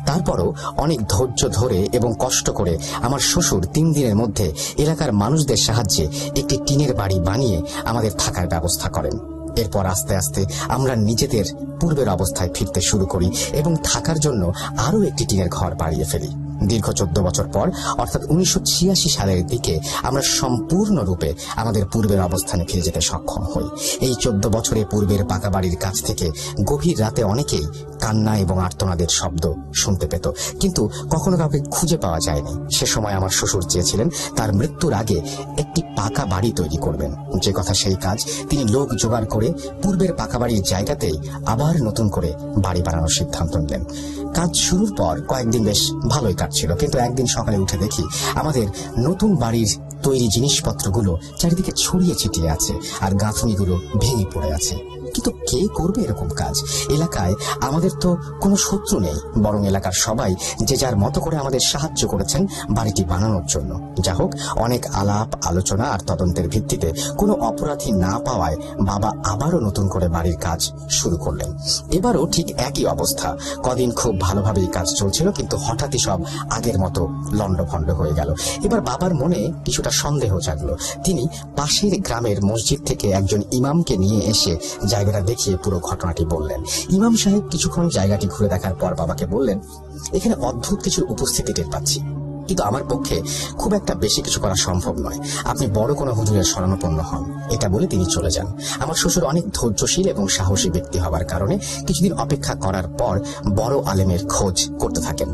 তারপরও অনেক ধৈর্য ধরে এবং কষ্ট করে আমার শ্বশুর 3 দিনের মধ্যে এলাকার মানুষদের সাহায্যে একটি টিনের বাড়ি বানিয়ে আমাদের থাকার ব্যবস্থা করেন। এরপর আস্তে আস্তে আমরা নিজেদের পূর্বের অবস্থায় ফিরতে শুরু করি এবং থাকার জন্য আরো একটি টিনের ঘর বাড়িয়ে ফেলি। দীর্ঘ 14 বছর পর অর্থাৎ 1986 সালের দিকে আমরা সম্পূর্ণরূপে আমাদের পূর্বের অবস্থানে ফিরে যেতে সক্ষম হই। এই 14 বছরে পূর্বের পাকা বাড়ির কাছ থেকে গভীর রাতে অনেকেই কান্না এবং আর্তনাদের শব্দ শুনতে পেত, কিন্তু কখনো কাউকে খুঁজে পাওয়া যায়নি। সে সময় আমার শ্বশুর চেয়েছিলেন তার মৃত্যুর আগে একটি পাকা বাড়ি তৈরি করবেন। যে কথা সেই কাজ। তিনি লোক জোগাড় করে পূর্বের পাকা বাড়ির জায়গাতেই আবার নতুন করে বাড়ি বানানোর সিদ্ধান্ত নিলেন। কাজ শুরুর পর কয়েকদিন বেশ ভালোই কাটছিল, কিন্তু একদিন সকালে উঠে দেখি আমাদের নতুন বাড়ির তৈরি জিনিসপত্রগুলো চারিদিকে ছড়িয়ে ছিটিয়ে আছে আর গাঁথুনিগুলো ভেঙে পড়ে আছে। কিন্তু কে করবে এরকম কাজ? এলাকায় আমাদের তো কোনো শত্রু নেই, বরং এলাকার সবাই যে যার মতো করে আমাদের সাহায্য করেছেন বাড়িটি বানানোর জন্য। যা হোক, অনেক আলাপ আলোচনা আর তদন্তের ভিত্তিতে কোনো অপরাধী না পাওয়ায় বাবা আবারও নতুন করে বাড়ির কাজ শুরু করলেন। এবারও ঠিক একই অবস্থা। কদিন খুব ভালোভাবেই কাজ চলছিল, কিন্তু হঠাৎই সব আগের মতো লন্ডভন্ড হয়ে গেল। এবার বাবার মনে কিছুটা সন্দেহ জাগলো। তিনি পাশের গ্রামের মসজিদ থেকে একজন ইমামকে নিয়ে এসে জায়গাটা দেখিয়ে পুরো ঘটনাটি বললেন। ইমাম সাহেব কিছুক্ষণ জায়গাটি ঘুরে দেখার পর বাবাকে বললেন, এখানে অদ্ভুত কিছুর উপস্থিতি টের পাচ্ছি, কিন্তু আমার পক্ষে খুব একটা বেশি কিছু করা সম্ভব নয়। আপনি বড় কোনো হুজুরের শরণাপন্ন হন। এটা বলে তিনি চলে যান। আমার শ্বশুর অনেক ধৈর্যশীল এবং সাহসী ব্যক্তি হওয়ার কারণে কিছুদিন অপেক্ষা করার পর বড় আলেমের খোঁজ করতে থাকেন।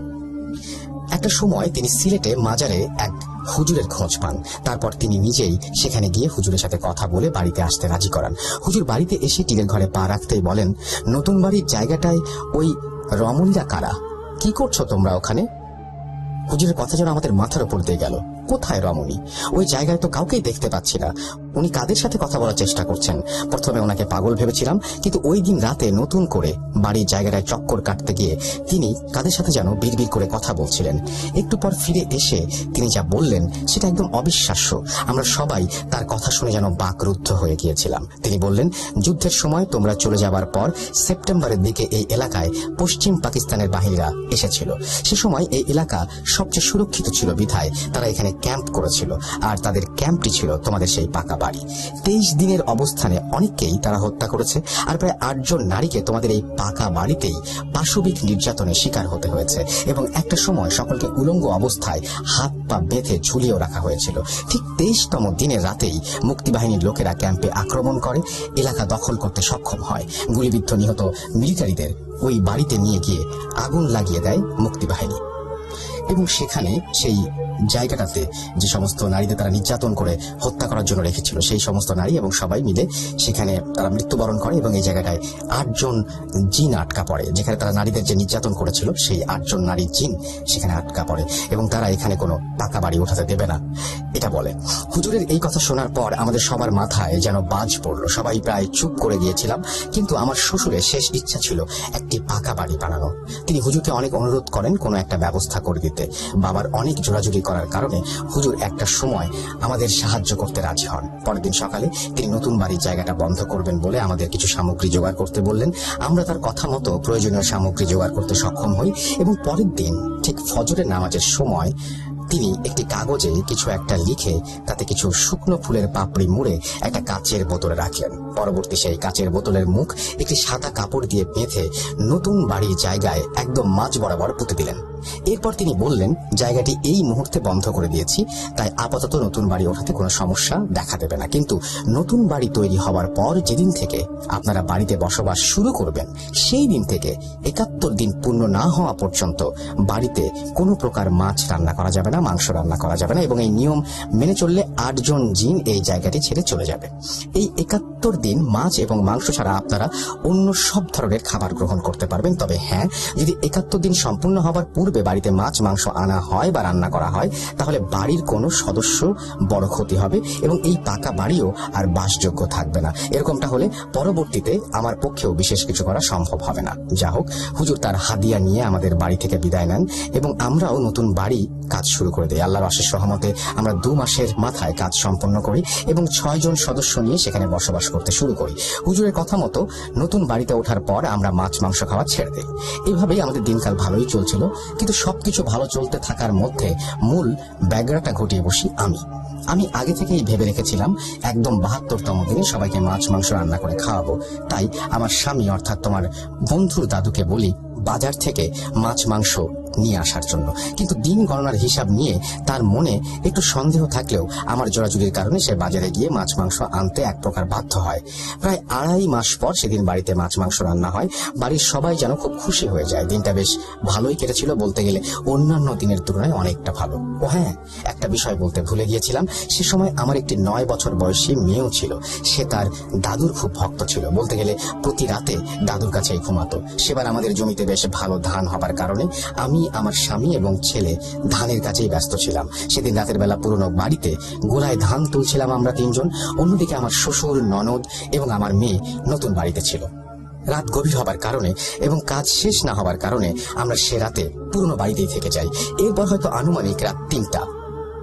একটা সময় তিনি সিলেটে মাজারে এক হুজুরের খোঁজ পান। তারপর তিনি নিজেই সেখানে গিয়ে হুজুরের সাথে কথা বলে বাড়িতে আসতে রাজি করান। হুজুর বাড়িতে এসে টিনের ঘরে পা রাখতেই বলেন, নতুন বাড়ির জায়গাটায় ওই রমণীরা কারা? কি করছো তোমরা ওখানে? হুজুরের কথা যেন আমাদের মাথার উপর দিয়ে গেল। কোথায় রমণী? ওই জায়গায় তো কাউকেই দেখতে পাচ্ছি না। উনি কাদের সাথে কথা বলার চেষ্টা করছেন? প্রথমে ওনাকে পাগল ভেবেছিলাম, কিন্তু ওই দিন রাতে নতুন করে বাড়ির জায়গাটায় চক্কর কাটতে গিয়ে তিনি কাদের সাথে যেন বিড়বিড় করে কথা বলছিলেন। একটু পর ফিরে এসে তিনি যা বললেন সেটা একদম অবিশ্বাস্য। আমরা সবাই তার কথা শুনে যেন বাকরুদ্ধ হয়ে গিয়েছিলাম। তিনি বললেন, যুদ্ধের সময় তোমরা চলে যাবার পর সেপ্টেম্বরের দিকে এই এলাকায় পশ্চিম পাকিস্তানের বাহিনীরা এসেছিল। সে সময় এই এলাকা সবচেয়ে সুরক্ষিত ছিল বিধায় তারা এখানে ক্যাম্প করেছিল, আর তাদের ক্যাম্পটি ছিল তোমাদের সেই পাকা বাড়ি। 23 দিনের অবস্থানে অনেককেই তারা হত্যা করেছে, আর প্রায় 8 জন নারীকে তোমাদের এই পাকা বাড়িতেই পাশবিক নির্যাতনের শিকার হতে হয়েছে, এবং একটা সময় সকলকে উলঙ্গ অবস্থায় হাত পা বেঁধে ঝুলিয়েও রাখা হয়েছিল। ঠিক 23তম দিনের রাতেই মুক্তিবাহিনীর লোকেরা ক্যাম্পে আক্রমণ করে এলাকা দখল করতে সক্ষম হয়। গুলিবিদ্ধ নিহত মিলিটারিদের ওই বাড়িতে নিয়ে গিয়ে আগুন লাগিয়ে দেয় মুক্তিবাহিনী, এবং সেখানে সেই জায়গাটাতে যে সমস্ত নারীদের তারা নির্যাতন করে হত্যা করার জন্য রেখেছিল সেই সমস্ত নারী এবং সবাই মিলে সেখানে তারা মৃত্যুবরণ করে, এবং এই জায়গাটায় 8 জন জিন আটকা পড়ে। যেখানে তারা নারীদের যে নির্যাতন করেছিল সেই 8 জন নারীর জিন সেখানে আটকা পড়ে, এবং তারা এখানে কোনো পাকা বাড়ি উঠাতে দেবে না, এটা বলে। হুজুরের এই কথা শোনার পর আমাদের সবার মাথায় যেন বাজ পড়লো। সবাই প্রায় চুপ করে গিয়েছিলাম, কিন্তু আমার শ্বশুরের শেষ ইচ্ছা ছিল একটি পাকা বাড়ি বানানো। তিনি হুজুরকে অনেক অনুরোধ করেন কোনো একটা ব্যবস্থা করে দিতে। বাবার অনেক জোরাজুরি করার কারণে হুজুর একটা সময় আমাদের সাহায্য করতে রাজি হন। পরের দিন সকালে তিনি নতুন বাড়ির জায়গাটা বন্ধ করবেন বলে আমাদের কিছু সামগ্রী জোগাড় করতে বললেন। আমরা তার কথা মতো প্রয়োজনীয় সামগ্রী জোগাড় করতে সক্ষম হই, এবং পরের দিন ঠিক ফজরের নামাজের সময় তিনি একটি কাগজে কিছু একটা লিখে তাতে কিছু শুকনো ফুলের পাপড়ি মুড়ে একটা কাচের বোতলে রাখলেন। পরবর্তী সেই কাচের বোতলের মুখ একটি সাদা কাপড় দিয়ে বেঁধে নতুন বাড়ির জায়গায় একদম মাঝ বরাবর পুঁতে দিলেন। এরপর তিনি বললেন, জায়গাটি এই মুহূর্তে বন্ধ করে দিয়েছি, তাই আপাতত নতুন বাড়ি ওঠাতে কোনো সমস্যা দেখা দেবে না, কিন্তু নতুন বাড়ি তৈরি হওয়ার পর যেদিন থেকে আপনারা বাড়িতে বসবাস শুরু করবেন সেই দিন থেকে 71 দিন পূর্ণ না হওয়া পর্যন্ত বাড়িতে কোনো প্রকার মাছ রান্না করা যাবে না, মাংস রান্না করা যাবে না, এবং এই নিয়ম মেনে চললে 8 জন জিন এই জায়গাটি ছেড়ে চলে যাবে। এই 71 দিন মাছ এবং মাংস ছাড়া আপনারা অন্য সব ধরনের খাবার গ্রহণ করতে পারবেন। তবে হ্যাঁ, যদি 71 দিন সম্পূর্ণ হওয়ার পূর্বে বাড়িতে মাছ মাংস আনা হয় বা রান্না করা হয় তাহলে বাড়ির কোনো সদস্য বড় ক্ষতি হবে, এবং এই পাকা বাড়িও আর বাসযোগ্য থাকবে না। এরকমটা হলে পরবর্তীতে আমার পক্ষেও বিশেষ কিছু করা সম্ভব হবে না। যা হোক, হুজুর তার হাদিয়া নিয়ে আমাদের বাড়ি থেকে বিদায় নেন, এবং আমরাও নতুন বাড়ি কাজ শুরু করে দিই। আল্লাহর অশেষ রহমতে আমরা 2 মাসের মাথায় কাজ সম্পন্ন করি এবং 6 জন সদস্য নিয়ে সেখানে বসবাস করতে শুরু করি। হুজুরের কথা মতো নতুন বাড়িতে ওঠার পর আমরা মাছ মাংস খাওয়া ছেড়ে দিই। এইভাবেই আমাদের দিনকাল ভালোই চলছিল, কিন্তু সবকিছু ভালো চলতে থাকার মধ্যে মূল ব্যাগরাটা ঘটিয়ে বসি আমি আগে থেকেই ভেবে রেখেছিলাম একদম 72তম দিনে সবাইকে মাছ মাংস রান্না করে খাওয়াবো। তাই আমার স্বামী অর্থাৎ তোমার বন্ধুর দাদুকে বলি বাজার থেকে মাছ মাংস নিয়ে আসার জন্য, কিন্তু দিন গণনার হিসাব নিয়ে তার মনে একটু সন্দেহ থাকলেও আমার জোরাজুরির কারণে সে বাজারে গিয়ে মাছ মাংস আনতে এক প্রকার বাধ্য হয়। প্রায় 2.5 মাস পর সেদিন বাড়িতে মাছ মাংস রান্না হয়। বাড়ির সবাই যেন খুব খুশি হয়ে যায়। দিনটা বেশ ভালোই কেটেছিল, বলতে গেলে অন্যান্য দিনের তুলনায় অনেকটা ভালো। ও হ্যাঁ, একটা বিষয় বলতে ভুলে গিয়েছিলাম, সে সময় আমার একটি 9 বছর বয়সী মেয়েও ছিল। সে তার দাদুর খুব ভক্ত ছিল, বলতে গেলে প্রতি রাতে দাদুর কাছেই ঘুমাতো। সেবার আমাদের জমিতে বেশ ভালো ধান হবার কারণে আমি, আমার স্বামী এবং ছেলে ধানের কাছেই ব্যস্ত ছিলাম। সেদিন রাতের বেলা পুরনো বাড়িতে গোলায় ধান তুলছিলাম আমরা 3 জন। অন্যদিকে আমার শ্বশুর, ননদ এবং আমার মেয়ে নতুন বাড়িতে ছিল। রাত গভীর হবার কারণে এবং কাজ শেষ না হবার কারণে আমরা সে রাতে পুরনো বাড়িতেই থেকে যাই। এরপর হয়তো আনুমানিক রাত 3টা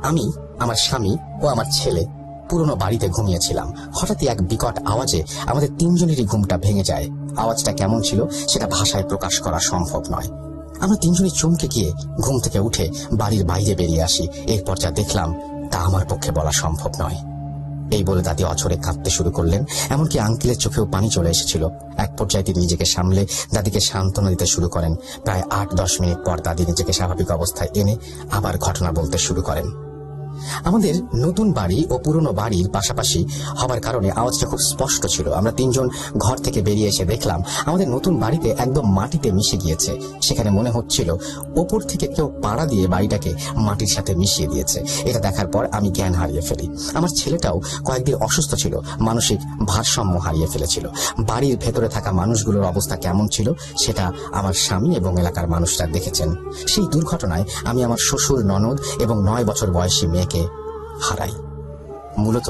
আমি, আমার স্বামী ও আমার ছেলে পুরনো বাড়িতে ঘুমিয়েছিলাম। হঠাৎই এক বিকট আওয়াজে আমাদের 3 জনেরই ঘুমটা ভেঙে যায়। আওয়াজটা কেমন ছিল সেটা ভাষায় প্রকাশ করা সম্ভব নয়। আমরা 3 জনই চমকে গিয়ে ঘুম থেকে উঠে বাড়ির বাইরে বেরিয়ে আসি। এরপর যা দেখলাম তা আমার পক্ষে বলা সম্ভব নয়। এই বলে দাদি অঝরে কাঁদতে শুরু করলেন, এমনকি আঙ্কেলের চোখেও পানি চলে এসেছিল। এক পর্যায়ে তিনি নিজেকে সামলে দাদিকে সান্ত্বনা দিতে শুরু করেন। প্রায় 8-10 মিনিট পর দাদি নিজেকে স্বাভাবিক অবস্থায় এনে আবার ঘটনা বলতে শুরু করেন। আমাদের নতুন বাড়ি ও পুরনো বাড়ির পাশাপাশি হবার কারণে আওয়াজটা খুব স্পষ্ট ছিল। আমরা তিনজন ঘর থেকে বেরিয়ে এসে দেখলাম আমাদের নতুন বাড়িতে একদম মাটিতে মিশে গিয়েছে। সেখানে মনে হচ্ছিল ওপর থেকে কেউ পাড়া দিয়ে বাড়িটাকে মাটির সাথে মিশিয়ে দিয়েছে। এটা দেখার পর আমি জ্ঞান হারিয়ে ফেলি। আমার ছেলেটাও কয়েকদিন অসুস্থ ছিল, মানসিক ভারসাম্য হারিয়ে ফেলেছিল। বাড়ির ভেতরে থাকা মানুষগুলোর অবস্থা কেমন ছিল সেটা আমার স্বামী এবং এলাকার মানুষরা দেখেছেন। সেই দুর্ঘটনায় আমি আমার শ্বশুর, ননদ এবং 9 বছর বয়সী মেয়েকে হারাই। মূলত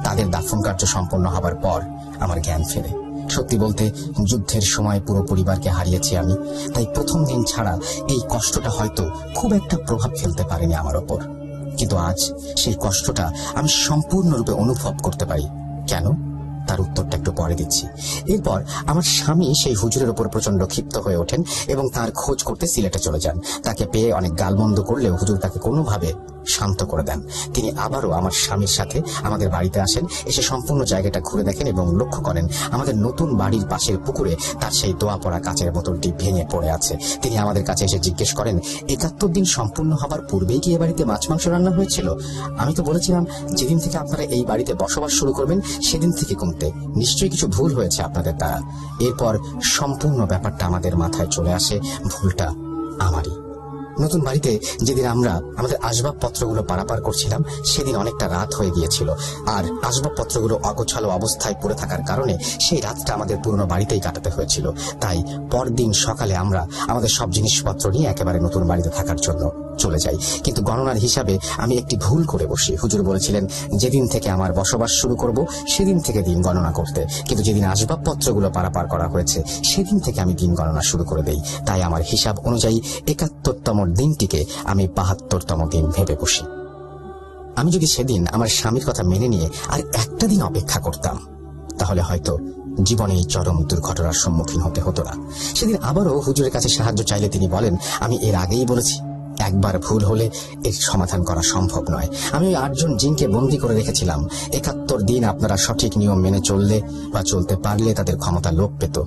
তাদের দাফন কার্য সম্পন্ন হবার পর আমার জ্ঞান ফেরে। সত্যি বলতে যুদ্ধের সময় পুরো পরিবারকে হারিয়েছি আমি, তাই প্রথম দিন ছাড়া এই কষ্টটা হয়তো খুব একটা প্রভাব ফেলতে পারেনি আমার ওপর। কিন্তু আজ সেই কষ্টটা আমি সম্পূর্ণরূপে অনুভব করতে পারি। কেন? তার উত্তরটা একটু পরে দিচ্ছি। এরপর আমার স্বামী সেই হুজুরের উপর প্রচন্ড ক্ষিপ্ত হয়ে ওঠেন এবং তার খোঁজ করতে সিলেটে চলে যান। তাকে পেয়ে অনেক গালমন্দ করলেও হুজুর তাকে কোনোভাবে শান্ত করে দেন। তিনি আবারও আমার স্বামীর সাথে আমাদের বাড়িতে আসেন, এসে সম্পূর্ণ জায়গাটা ঘুরে দেখেন এবং লক্ষ্য করেন আমাদের নতুন বাড়ির পাশের পুকুরে তার সেই দোয়া পড়া কাচের বোতলটি ভেঙে পড়ে আছে। তিনি আমাদের কাছে এসে জিজ্ঞেস করেন, 71 দিন সম্পূর্ণ হবার পূর্বেই কি এ বাড়িতে মাছ মাংস রান্না হয়েছিল? আমি তো বলেছিলাম যেদিন থেকে আপনারা এই বাড়িতে বসবাস শুরু করবেন সেদিন থেকে কমতে। নিশ্চয়ই কিছু ভুল হয়েছে আপনাদের দ্বারা। এরপর সম্পূর্ণ ব্যাপারটা আমাদের মাথায় চলে আসে, ভুলটা আমারই। নতুন বাড়িতে যেদিন আমরা আমাদের আসবাবপত্রগুলো পারাপার করছিলাম সেদিন অনেকটা রাত হয়ে গিয়েছিল, আর আসবাবপত্রগুলো অগোছালো অবস্থায় পড়ে থাকার কারণে সেই রাতটা আমাদের পুরনো বাড়িতেই কাটাতে হয়েছিল। তাই পরদিন সকালে আমরা আমাদের সব জিনিসপত্র নিয়ে একেবারে নতুন বাড়িতে থাকার জন্য চলে যাই। কিন্তু গণনার হিসাবে আমি একটি ভুল করে বসি। হুজুর বলেছিলেন যেদিন থেকে আমার বসবাস শুরু করব সেদিন থেকে দিন গণনা করতে, কিন্তু যেদিন আসবাবপত্রগুলো পারাপার করা হয়েছে সেদিন থেকে আমি দিন গণনা শুরু করে দেই। তাই আমার হিসাব অনুযায়ী 71তম দিনটিকে আমি 72তম দিন ভেবে বসি। আমি যদি সেদিন আমার স্বামীর কথা মেনে নিয়ে আর একটা দিন অপেক্ষা করতাম তাহলে হয়তো জীবনে এই চরম দুর্ঘটনার সম্মুখীন হতে হতো না। সেদিন আবারও হুজুরের কাছে সাহায্য চাইলে তিনি বলেন, আমি এর আগেই বলেছি একবার ভুল হলে এর সমাধান করা সম্ভব নয়। আমি ওই 8 জন জিনকে বন্দী করে রেখেছিলাম। 71 দিন আপনারা সঠিক নিয়ম মেনে চললে বা চলতে পারলে তাদের ক্ষমতা লোপ পেত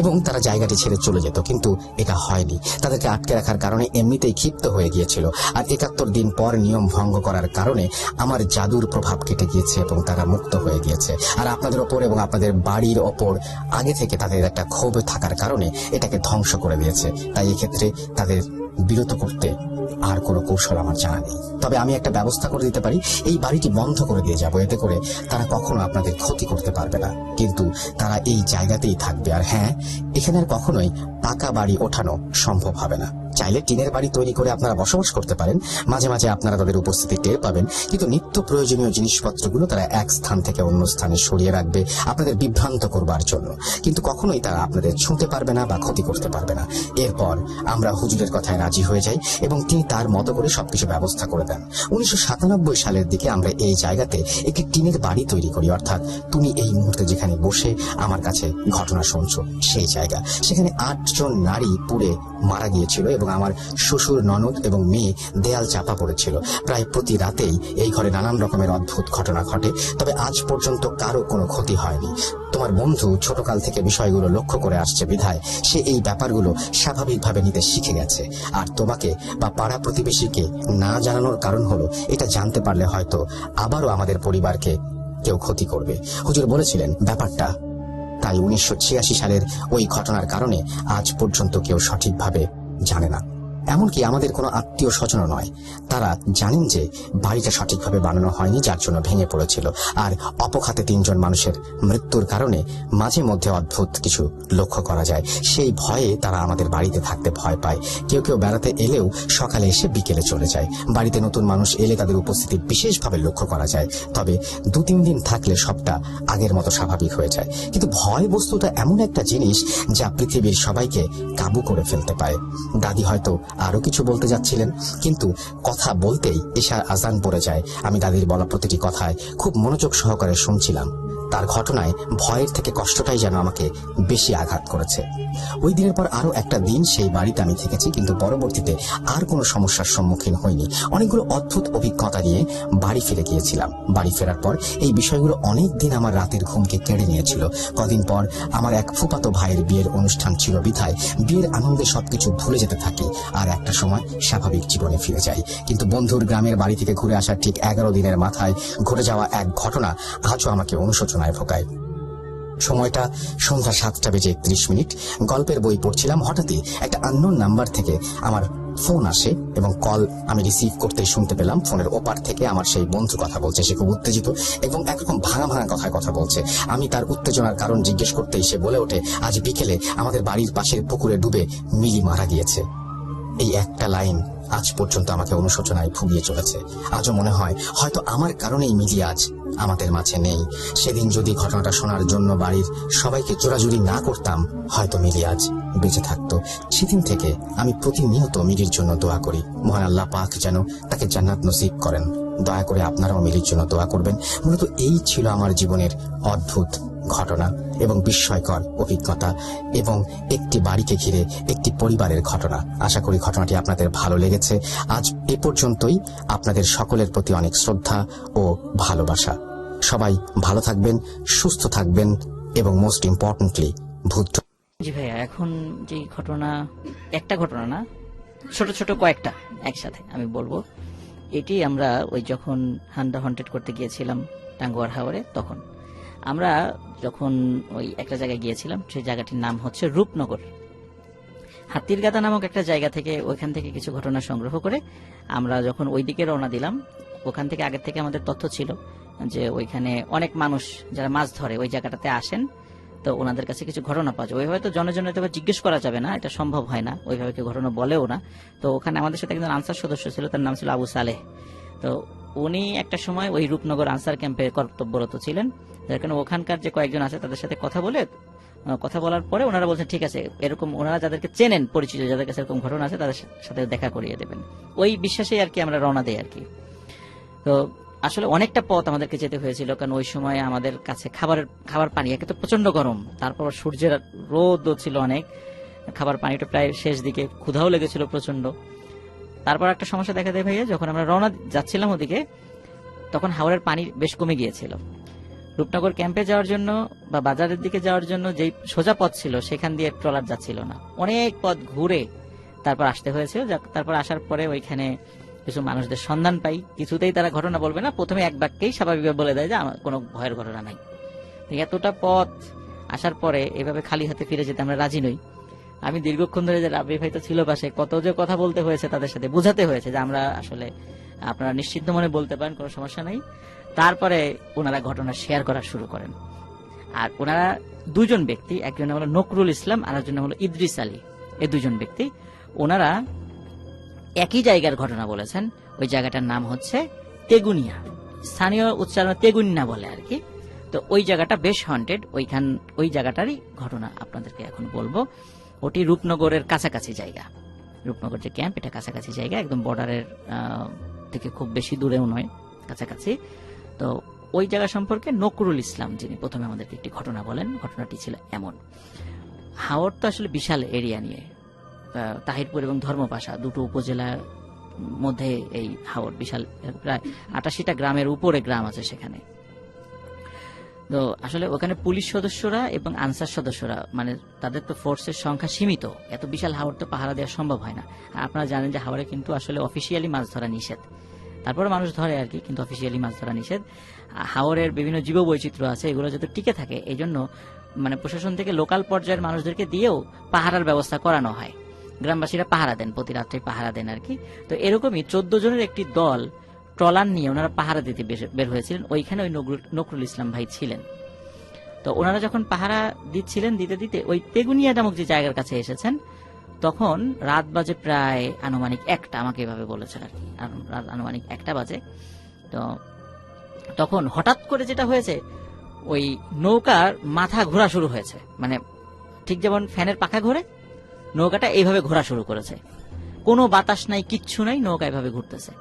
এবং তারা জায়গাটি ছেড়ে চলে যেত, কিন্তু এটা হয়নি। তাদেরকে আটকে রাখার কারণে এমনিতেই ক্ষিপ্ত হয়ে গিয়েছিল, আর 71 দিন পর নিয়ম ভঙ্গ করার কারণে আমার জাদুর প্রভাব কেটে গিয়েছে এবং তারা মুক্ত হয়ে গিয়েছে। আর আপনাদের ওপর এবং আপনাদের বাড়ির ওপর আগে থেকে তাদের একটা ক্ষোভ থাকার কারণে এটাকে ধ্বংস করে দিয়েছে। তাই এক্ষেত্রে তাদের বিরত করতে আর কোনো কৌশল আমার জানা নেই। তবে আমি একটা ব্যবস্থা করে দিতে পারি, এই বাড়িটি বন্ধ করে দিয়ে যাব। এতে করে তারা কখনো আপনাদের ক্ষতি করতে পারবে না, কিন্তু তারা এই জায়গাতেই থাকবে। আর হ্যাঁ, এখানে আর কখনোই পাকা বাড়ি ওঠানো সম্ভব হবে না। চাইলে টিনের বাড়ি তৈরি করে আপনারা বসবাস করতে পারেন। মাঝে মাঝে আপনারা তাদের উপস্থিতি টের পাবেন, কিন্তু নিত্য প্রয়োজনীয় জিনিসপত্রগুলো তারা এক স্থান থেকে অন্য স্থানে সরিয়ে রাখবে আপনাদের বিভ্রান্ত করবার জন্য, কিন্তু কখনোই তারা আপনাদের ছুঁতে পারবে না বা ক্ষতি করতে পারবে না। এরপর আমরা হুজুরের কথায় রাজি হয়ে যাই এবং তিনি তার মতো করে সবকিছু ব্যবস্থা করে দেন। 1997 সালের দিকে আমরা এই জায়গাতে একটি টিনের বাড়ি তৈরি করি, অর্থাৎ তুমি এই মুহূর্তে যেখানে বসে আমার কাছে ঘটনা শুনছো সেই জায়গা। সেখানে 8 জন নারী পুড়ে মারা গিয়েছিল এবং আমার শ্বশুর, ননদ এবং মেয়ে দেয়াল চাপা পড়েছিল। প্রায় প্রতি রাতেই এই ঘরে নানান রকমের অদ্ভুত ঘটনা ঘটে, তবে আজ পর্যন্ত কারো কোনো ক্ষতি হয়নি। তোমার বন্ধু ছোটকাল থেকে বিষয়গুলো লক্ষ্য করে আসছে বিধায় সে এই ব্যাপারগুলো স্বাভাবিকভাবে নিতে শিখে গেছে। আর তোমাকে বা পাড়া প্রতিবেশীকে না জানানোর কারণ হলো এটা জানতে পারলে হয়তো আবারও আমাদের পরিবারকে কেউ ক্ষতি করবে। হুজুর বলেছিলেন ব্যাপারটা। তাই 1986 সালের ওই ঘটনার কারণে আজ পর্যন্ত কেউ সঠিকভাবে জানে না, এমনকি আমাদের কোনো আত্মীয় স্বজনও নয়। তারা জানেন যে বাড়িটা সঠিকভাবে বানানো হয়নি, যার জন্য ভেঙে পড়েছিল। আর অপঘাতে 3 জন মানুষের মৃত্যুর কারণে মাঝে মধ্যে অদ্ভুত কিছু লক্ষ্য করা যায়। সেই ভয়ে তারা আমাদের বাড়িতে থাকতে ভয় পায়। কেউ কেউ বেড়াতে এলেও সকালে এসে বিকেলে চলে যায়। বাড়িতে নতুন মানুষ এলে তাদের উপস্থিতি বিশেষভাবে লক্ষ্য করা যায়, তবে 2-3 দিন থাকলে সবটা আগের মতো স্বাভাবিক হয়ে যায়। কিন্তু ভয় বস্তুটা এমন একটা জিনিস যা পৃথিবীর সবাইকে কাবু করে ফেলতে পারে। দাদি হয়তো আরো কিছু বলতে যাচ্ছিলেন, কিন্তু কথা বলতেই এশার আজান পড়ে যায়। আমি দাদির বলা প্রতিটি কথায় খুব মনোযোগ সহকারে শুনছিলাম। তার ঘটনায় ভয়ের থেকে কষ্টটাই যেন আমাকে বেশি আঘাত করেছে। ওই দিনের পর আরো একটা দিন সেই বাড়িতে আমি থেকেছি, কিন্তু পরবর্তীতে আর কোনো সমস্যার সম্মুখীন হইনি। অনেকগুলো অদ্ভুত অভিজ্ঞতা নিয়ে বাড়ি ফিরে গিয়েছিলাম। বাড়ি ফেরার পর এই বিষয়গুলো অনেক দিন আমার রাতের ঘুমকে কেড়ে নিয়েছিল। কদিন পর আমার এক ফুফাতো ভাইয়ের বিয়ের অনুষ্ঠান ছিল বিধায় বিয়ের আনন্দে সবকিছু ভুলে যেতে থাকি আর একটা সময় স্বাভাবিক জীবনে ফিরে যাই। কিন্তু বন্ধুর গ্রামের বাড়ি থেকে ঘুরে আসার ঠিক 11 দিনের মাথায় ঘটে যাওয়া এক ঘটনা আজও আমাকে অনুশোচনায় ভোগায়। সময়টা সন্ধ্যা 7:31। গল্পের বই পড়ছিলাম। হঠাৎই একটা আননোন নাম্বার থেকে আমার ফোন আসে এবং কল আমি রিসিভ করতে শুনতে পেলাম ফোনের ওপার থেকে আমার সেই বন্ধু কথা বলছে। সে খুব উত্তেজিত এবং একরকম ভাঙা ভাঙা কথায় কথা বলছে। আমি তার উত্তেজনার কারণ জিজ্ঞেস করতেই সে বলে ওঠে, আজ বিকেলে আমাদের বাড়ির পাশের পুকুরে ডুবে মিলি মারা গিয়েছে। এই একটা লাইন আজ পর্যন্ত আমাকে অনুশোচনায় ভুগিয়ে চলেছে। আজও মনে হয় হয়তো আমার কারণেই মিলি আজ আমাদের মাঝে নেই। সেদিন যদি ঘটনাটা শোনার জন্য বাড়ির সবাইকে জোরাজুরি না করতাম, হয়তো মিলি আজ বেঁচে থাকতো। সেদিন থেকে আমি প্রতিনিয়ত মিলির জন্য দোয়া করি। মহান আল্লাহ পাক যেন তাকে জান্নাত নসিব করেন। দয়া করে আপনারাও মিলির জন্য দোয়া করবেন। মূলত এই ছিল আমার জীবনের অদ্ভুত ঘটনা এবং বিস্ময়কর অভিজ্ঞতা এবং একটি বাড়িকে ঘিরে একটি পরিবারের ঘটনা। আশা করি ঘটনাটি আপনাদের ভালো লেগেছে। আজ এ পর্যন্তই। আপনাদের সকলের প্রতি অনেক শ্রদ্ধা ও ভালোবাসা। সবাই ভালো থাকবেন, সুস্থ থাকবেন এবং মোস্ট ইম্পর্টেন্টলি ভূত। জি ভাইয়া, এখন যে ঘটনা, একটা ঘটনা না, ছোট ছোট কয়েকটা একসাথে আমি বলবো। এটি আমরা ওই যখন হান্ডা হন্টেড করতে গিয়েছিলাম টাঙ্গুয়ার হাওরে, তখন আমরা যখন ওই একটা জায়গায় গিয়েছিলাম, সেই জায়গাটির নাম হচ্ছে রূপনগর। হাতিরগাদা নামক একটা জায়গা থেকে, ওইখান থেকে কিছু ঘটনা সংগ্রহ করে আমরা যখন ওই দিকে রওনা দিলাম, ওখান থেকে আগের থেকে আমাদের তথ্য ছিল যে ওইখানে অনেক মানুষ যারা মাছ ধরে ওই জায়গাটাতে আসেন, তো ওনাদের কাছে কিছু ঘটনা পাওয়া যায়। ওইভাবে তো জনজনে জিজ্ঞেস করা যাবে না, এটা সম্ভব হয় না, ওইভাবে কেউ ঘটনা বলেও না। তো ওখানে আমাদের সাথে একজন আনসার সদস্য ছিল, তার নাম ছিল আবু সালেহ। তো উনি একটা সময় ওই রূপনগর আনসার ক্যাম্পে কর্তব্যরত ছিলেন, যার কারণে ওখানকার যে কয়েকজন আছে তাদের সাথে কথা বলার পরে ওনারা বলছেন ঠিক আছে, এরকম ওনারা যাদেরকে চেনেন, পরিচিত যাদের কাছে এরকম ঘটনা আছে তাদের সাথে দেখা করিয়ে দেবেন। ওই বিশ্বাসেই আর কি আমরা রওনা দেই আর কি। তো আসলে অনেকটা পথ আমাদেরকে যেতে হয়েছিল, কারণ ওই সময় আমাদের কাছে খাবার পানি একে তো প্রচন্ড গরম, তারপর সূর্যের রোদও ছিল অনেক, খাবার পানিটা প্রায় শেষ দিকে, ক্ষুধাও লেগেছিল প্রচন্ড। তারপর একটা সমস্যা দেখা দেয় ভাইয়া, যখন আমরা রওনা যাচ্ছিলাম ওদিকে, তখন হাওরের পানি বেশ কমে গিয়েছিল। রূপনগর ক্যাম্পে যাওয়ার জন্য বা বাজারের দিকে যাওয়ার জন্য যেই সোজা পথ ছিল সেখান দিয়ে ট্রলার যাচ্ছিল না, অনেক পথ ঘুরে তারপর আসতে হয়েছিল। তারপর আসার পরে ওইখানে কিছু মানুষদের সন্ধান পাই। কিছুতেই তারা ঘটনা বলবে না, প্রথমে এক বাক্যেই স্বাভাবিকভাবে বলে দেয় যে আমার কোনো ভয়ের ঘটনা নাই। এতটা পথ আসার পরে এভাবে খালি হাতে ফিরে যেতে আমরা রাজি নই। আমি দীর্ঘক্ষণ ধরে যে রাব্বি ভাই তো ছিল পাশে, কত যে কথা বলতে হয়েছে, তাদের সাথে বোঝাতে হয়েছে যে আমরা আসলে, আপনারা নিশ্চিন্ত মনে বলতে পারেন, কোনো সমস্যা নাই। তারপরে ওনারা ঘটনা শেয়ার করা শুরু করেন। আর ওনারা দুজন ব্যক্তি, একজন হলো নকরুল ইসলাম আর একজন হলো ইদ্রিস আলী। এই দুজন ব্যক্তি ওনারা একই জায়গার ঘটনা বলেছেন। ওই জায়গাটার নাম হচ্ছে তেগুনিয়া, স্থানীয় উচ্চারণ তেগুনিয়া বলে আর কি। তো ওই জায়গাটা বেশ হন্টেড। ওই জায়গাটারই ঘটনা আপনাদেরকে এখন বলবো। ওটি রূপনগরের কাছাকাছি জায়গা। রূপনগর যে ক্যাম্প, এটা কাছাকাছি জায়গা, একদম বর্ডারের থেকে খুব বেশি দূরেও নয়, কাছাকাছি। তো ওই জায়গা সম্পর্কে নকরুল ইসলাম যিনি প্রথমে আমাদেরকে একটি ঘটনা বলেন। ঘটনাটি ছিল এমন, হাওর তো আসলে বিশাল এরিয়া নিয়ে, তাহিরপুর এবং ধর্মপাশা দুটো উপজেলার মধ্যে এই হাওর বিশাল, প্রায় 88টা গ্রামের উপরে গ্রাম আছে সেখানে। তো আসলে ওখানে পুলিশ সদস্যরা এবং আনসার সদস্যরা, মানে তাদের তো ফোর্সের সংখ্যা সীমিত, এত বিশাল হাওর তো পাহারা দেওয়া সম্ভব হয় না। আর আপনারা জানেন যে হাওরে কিন্তু আসলে অফিসিয়ালি মাছ ধরা নিষেধ, তারপরে মানুষ ধরে আর কি, কিন্তু অফিসিয়ালি মাছ ধরা নিষেধ। হাওরের বিভিন্ন জীববৈচিত্র্য আছে, এগুলো যাতে টিকে থাকে এই জন্য মানে প্রশাসন থেকে লোকাল পর্যায়ের মানুষদেরকে দিয়েও পাহারার ব্যবস্থা করানো হয়। গ্রামবাসীরা পাহারা দেন, প্রতি রাত্রে পাহারা দেন আর কি। তো এরকমই 14 জনের একটি দল ট্রলার নিয়ে ওনারা পাহারা দিতে বের হয়েছিলেন। ওইখানে ওই নকরুল ইসলাম ভাই ছিলেন। তো ওনারা যখন পাহারা দিচ্ছিলেন, দিতে দিতে ওই তেগুনিয়া নামক যে জায়গার কাছে এসেছেন, তখন রাত বাজে প্রায় আনুমানিক 1টা, আমাকে এভাবে বলেছেন আর কি, রাত আনুমানিক 1টা বাজে। তো তখন হঠাৎ করে যেটা হয়েছে, ওই নৌকার মাথা ঘোরা শুরু হয়েছে, মানে ঠিক যেমন ফ্যানের পাখা ঘোরে, নৌকাটা এইভাবে ঘোরা শুরু করেছে। কোনো বাতাস নাই, কিচ্ছু নাই, নৌকা এইভাবে ঘুরতেছে।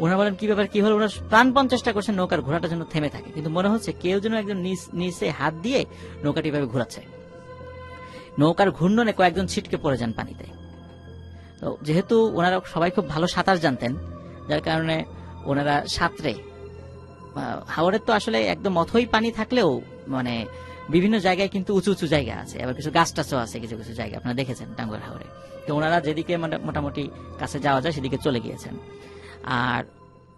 ওনারা বলেন কি ব্যাপার কি হলো, ওনারা প্রাণপণ চেষ্টা করছেন নৌকার ঘোড়াটা যেন থেমে থাকে, কিন্তু মনে হচ্ছে কেউ যেন একজন নিচে হাত দিয়ে নৌকাটি এভাবে ঘোরাচ্ছে। নৌকার ঘূর্ণনে কয়েকজন ছিটকে পড়ে যান পানিতে। তো যেহেতু ওনারা সবাই খুব ভালো সাঁতার জানতেন, যার কারণে ওনারা সাঁতরে, হাওরের তো আসলে একদম অথই পানি থাকলেও মানে বিভিন্ন জায়গায় কিন্তু উঁচু উঁচু জায়গা আছে, আবার কিছু গাছ টাছও আছে কিছু কিছু জায়গা, আপনারা দেখেছেন টাঙ্গুয়ার হাওরে। তো ওনারা যেদিকে মোটামুটি কাছে যাওয়া যায় সেদিকে চলে গিয়েছেন। আর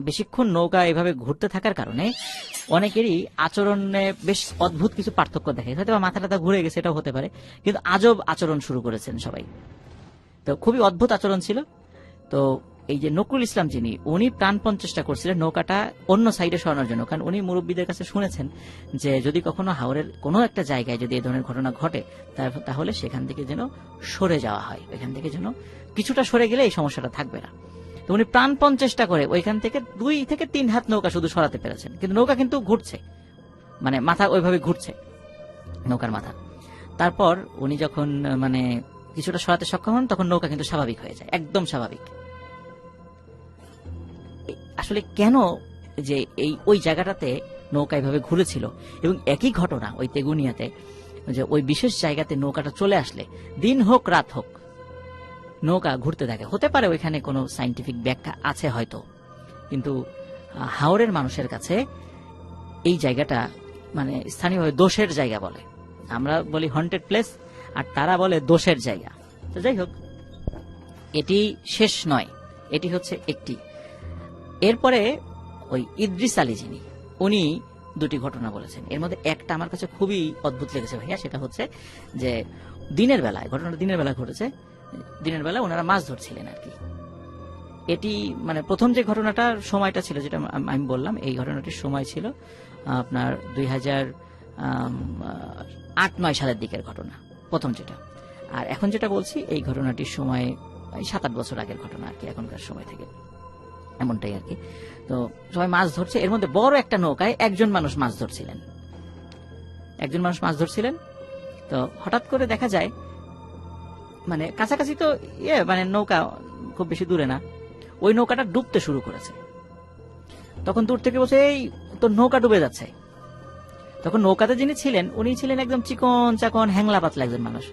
বেশিক্ষণ নৌকা এভাবে ঘুরতে থাকার কারণে অনেকেরই আচরণে বেশ অদ্ভুত কিছু পার্থক্য দেখে, হয়তো বা মাথা টাথা ঘুরে গেছে, এটাও হতে পারে, কিন্তু আজব আচরণ শুরু করেছেন সবাই। তো খুবই অদ্ভুত আচরণ ছিল। তো এই যে নকুল ইসলাম যিনি, উনি প্রাণপণ চেষ্টা করছিলেন নৌকাটা অন্য সাইডে সরানোর জন্য, কারণ উনি মুরব্বীদের কাছে শুনেছেন যে যদি কখনো হাওরের কোনো একটা জায়গায় যদি এই ধরনের ঘটনা ঘটে তাহলে সেখান থেকে যেন সরে যাওয়া হয়, এখান থেকে যেন কিছুটা সরে গেলে এই সমস্যাটা থাকবে না। তো উনি প্রাণপণ চেষ্টা করে ওইখান থেকে 2 থেকে 3 হাত নৌকা শুধু সরাতে পেরেছেন, কিন্তু নৌকা কিন্তু ঘুরছে, মানে মাথা ওইভাবে ঘুরছে নৌকার মাথা। তারপর উনি যখন মানে কিছুটা সরাতে সক্ষম হন তখন নৌকা কিন্তু স্বাভাবিক হয়ে যায়, একদম স্বাভাবিক। আসলে কেন যে ওই জায়গাটাতে নৌকা এভাবে ঘুরেছিল, এবং একই ঘটনা ওই তেগুনিয়াতে, যে ওই বিশেষ জায়গাতে নৌকাটা চলে আসলে দিন হোক রাত হোক নৌকা ঘুরতে থাকে। হতে পারে ওইখানে কোনো সাইন্টিফিক ব্যাখ্যা আছে হয়তো, কিন্তু হাওরের মানুষের কাছে এই জায়গাটা মানে স্থানীয়ভাবে দোষের জায়গা বলে। আমরা বলি হন্টেড প্লেস, আর তারা বলে দোষের জায়গা। তো যাই হোক, এটি শেষ নয়, এটি হচ্ছে একটি। এরপরে ওই ইদ্রিস আলী যিনি, উনি 2টি ঘটনা বলেছেন। এর মধ্যে একটা আমার কাছে খুবই অদ্ভুত লেগেছে ভাইয়া, সেটা হচ্ছে যে দিনের বেলায়, ঘটনাটা দিনের বেলা ঘটেছে। দিনের বেলা ওনারা মাছ ধরছিলেন আর কি। এটি মানে প্রথম যে ঘটনাটার সময়টা ছিল, যেটা আমি বললাম, এই ঘটনাটির সময় ছিল আপনার 2008-9 সালের দিকের ঘটনা প্রথম যেটা। আর এখন যেটা বলছি এই ঘটনাটির সময় 7-8 বছর আগের ঘটনা আর কি, এখনকার সময় থেকে এমনটাই আর কি। তো সবাই মাছ ধরছে, এর মধ্যে বড় একটা নৌকায় একজন মানুষ মাছ ধরছিলেন। তো হঠাৎ করে দেখা যায় মানে কাছাকাছি তো মানে নৌকা খুব বেশি দূরে না, ওই নৌকাটা ডুবতে শুরু করেছে। তখন দূর থেকে বলছে এই তো নৌকা ডুবে যাচ্ছে। তখন নৌকাতে যিনি ছিলেন উনি ছিলেন একদম চিকন চাকন হ্যাংলা পাতলা একজন মানুষ।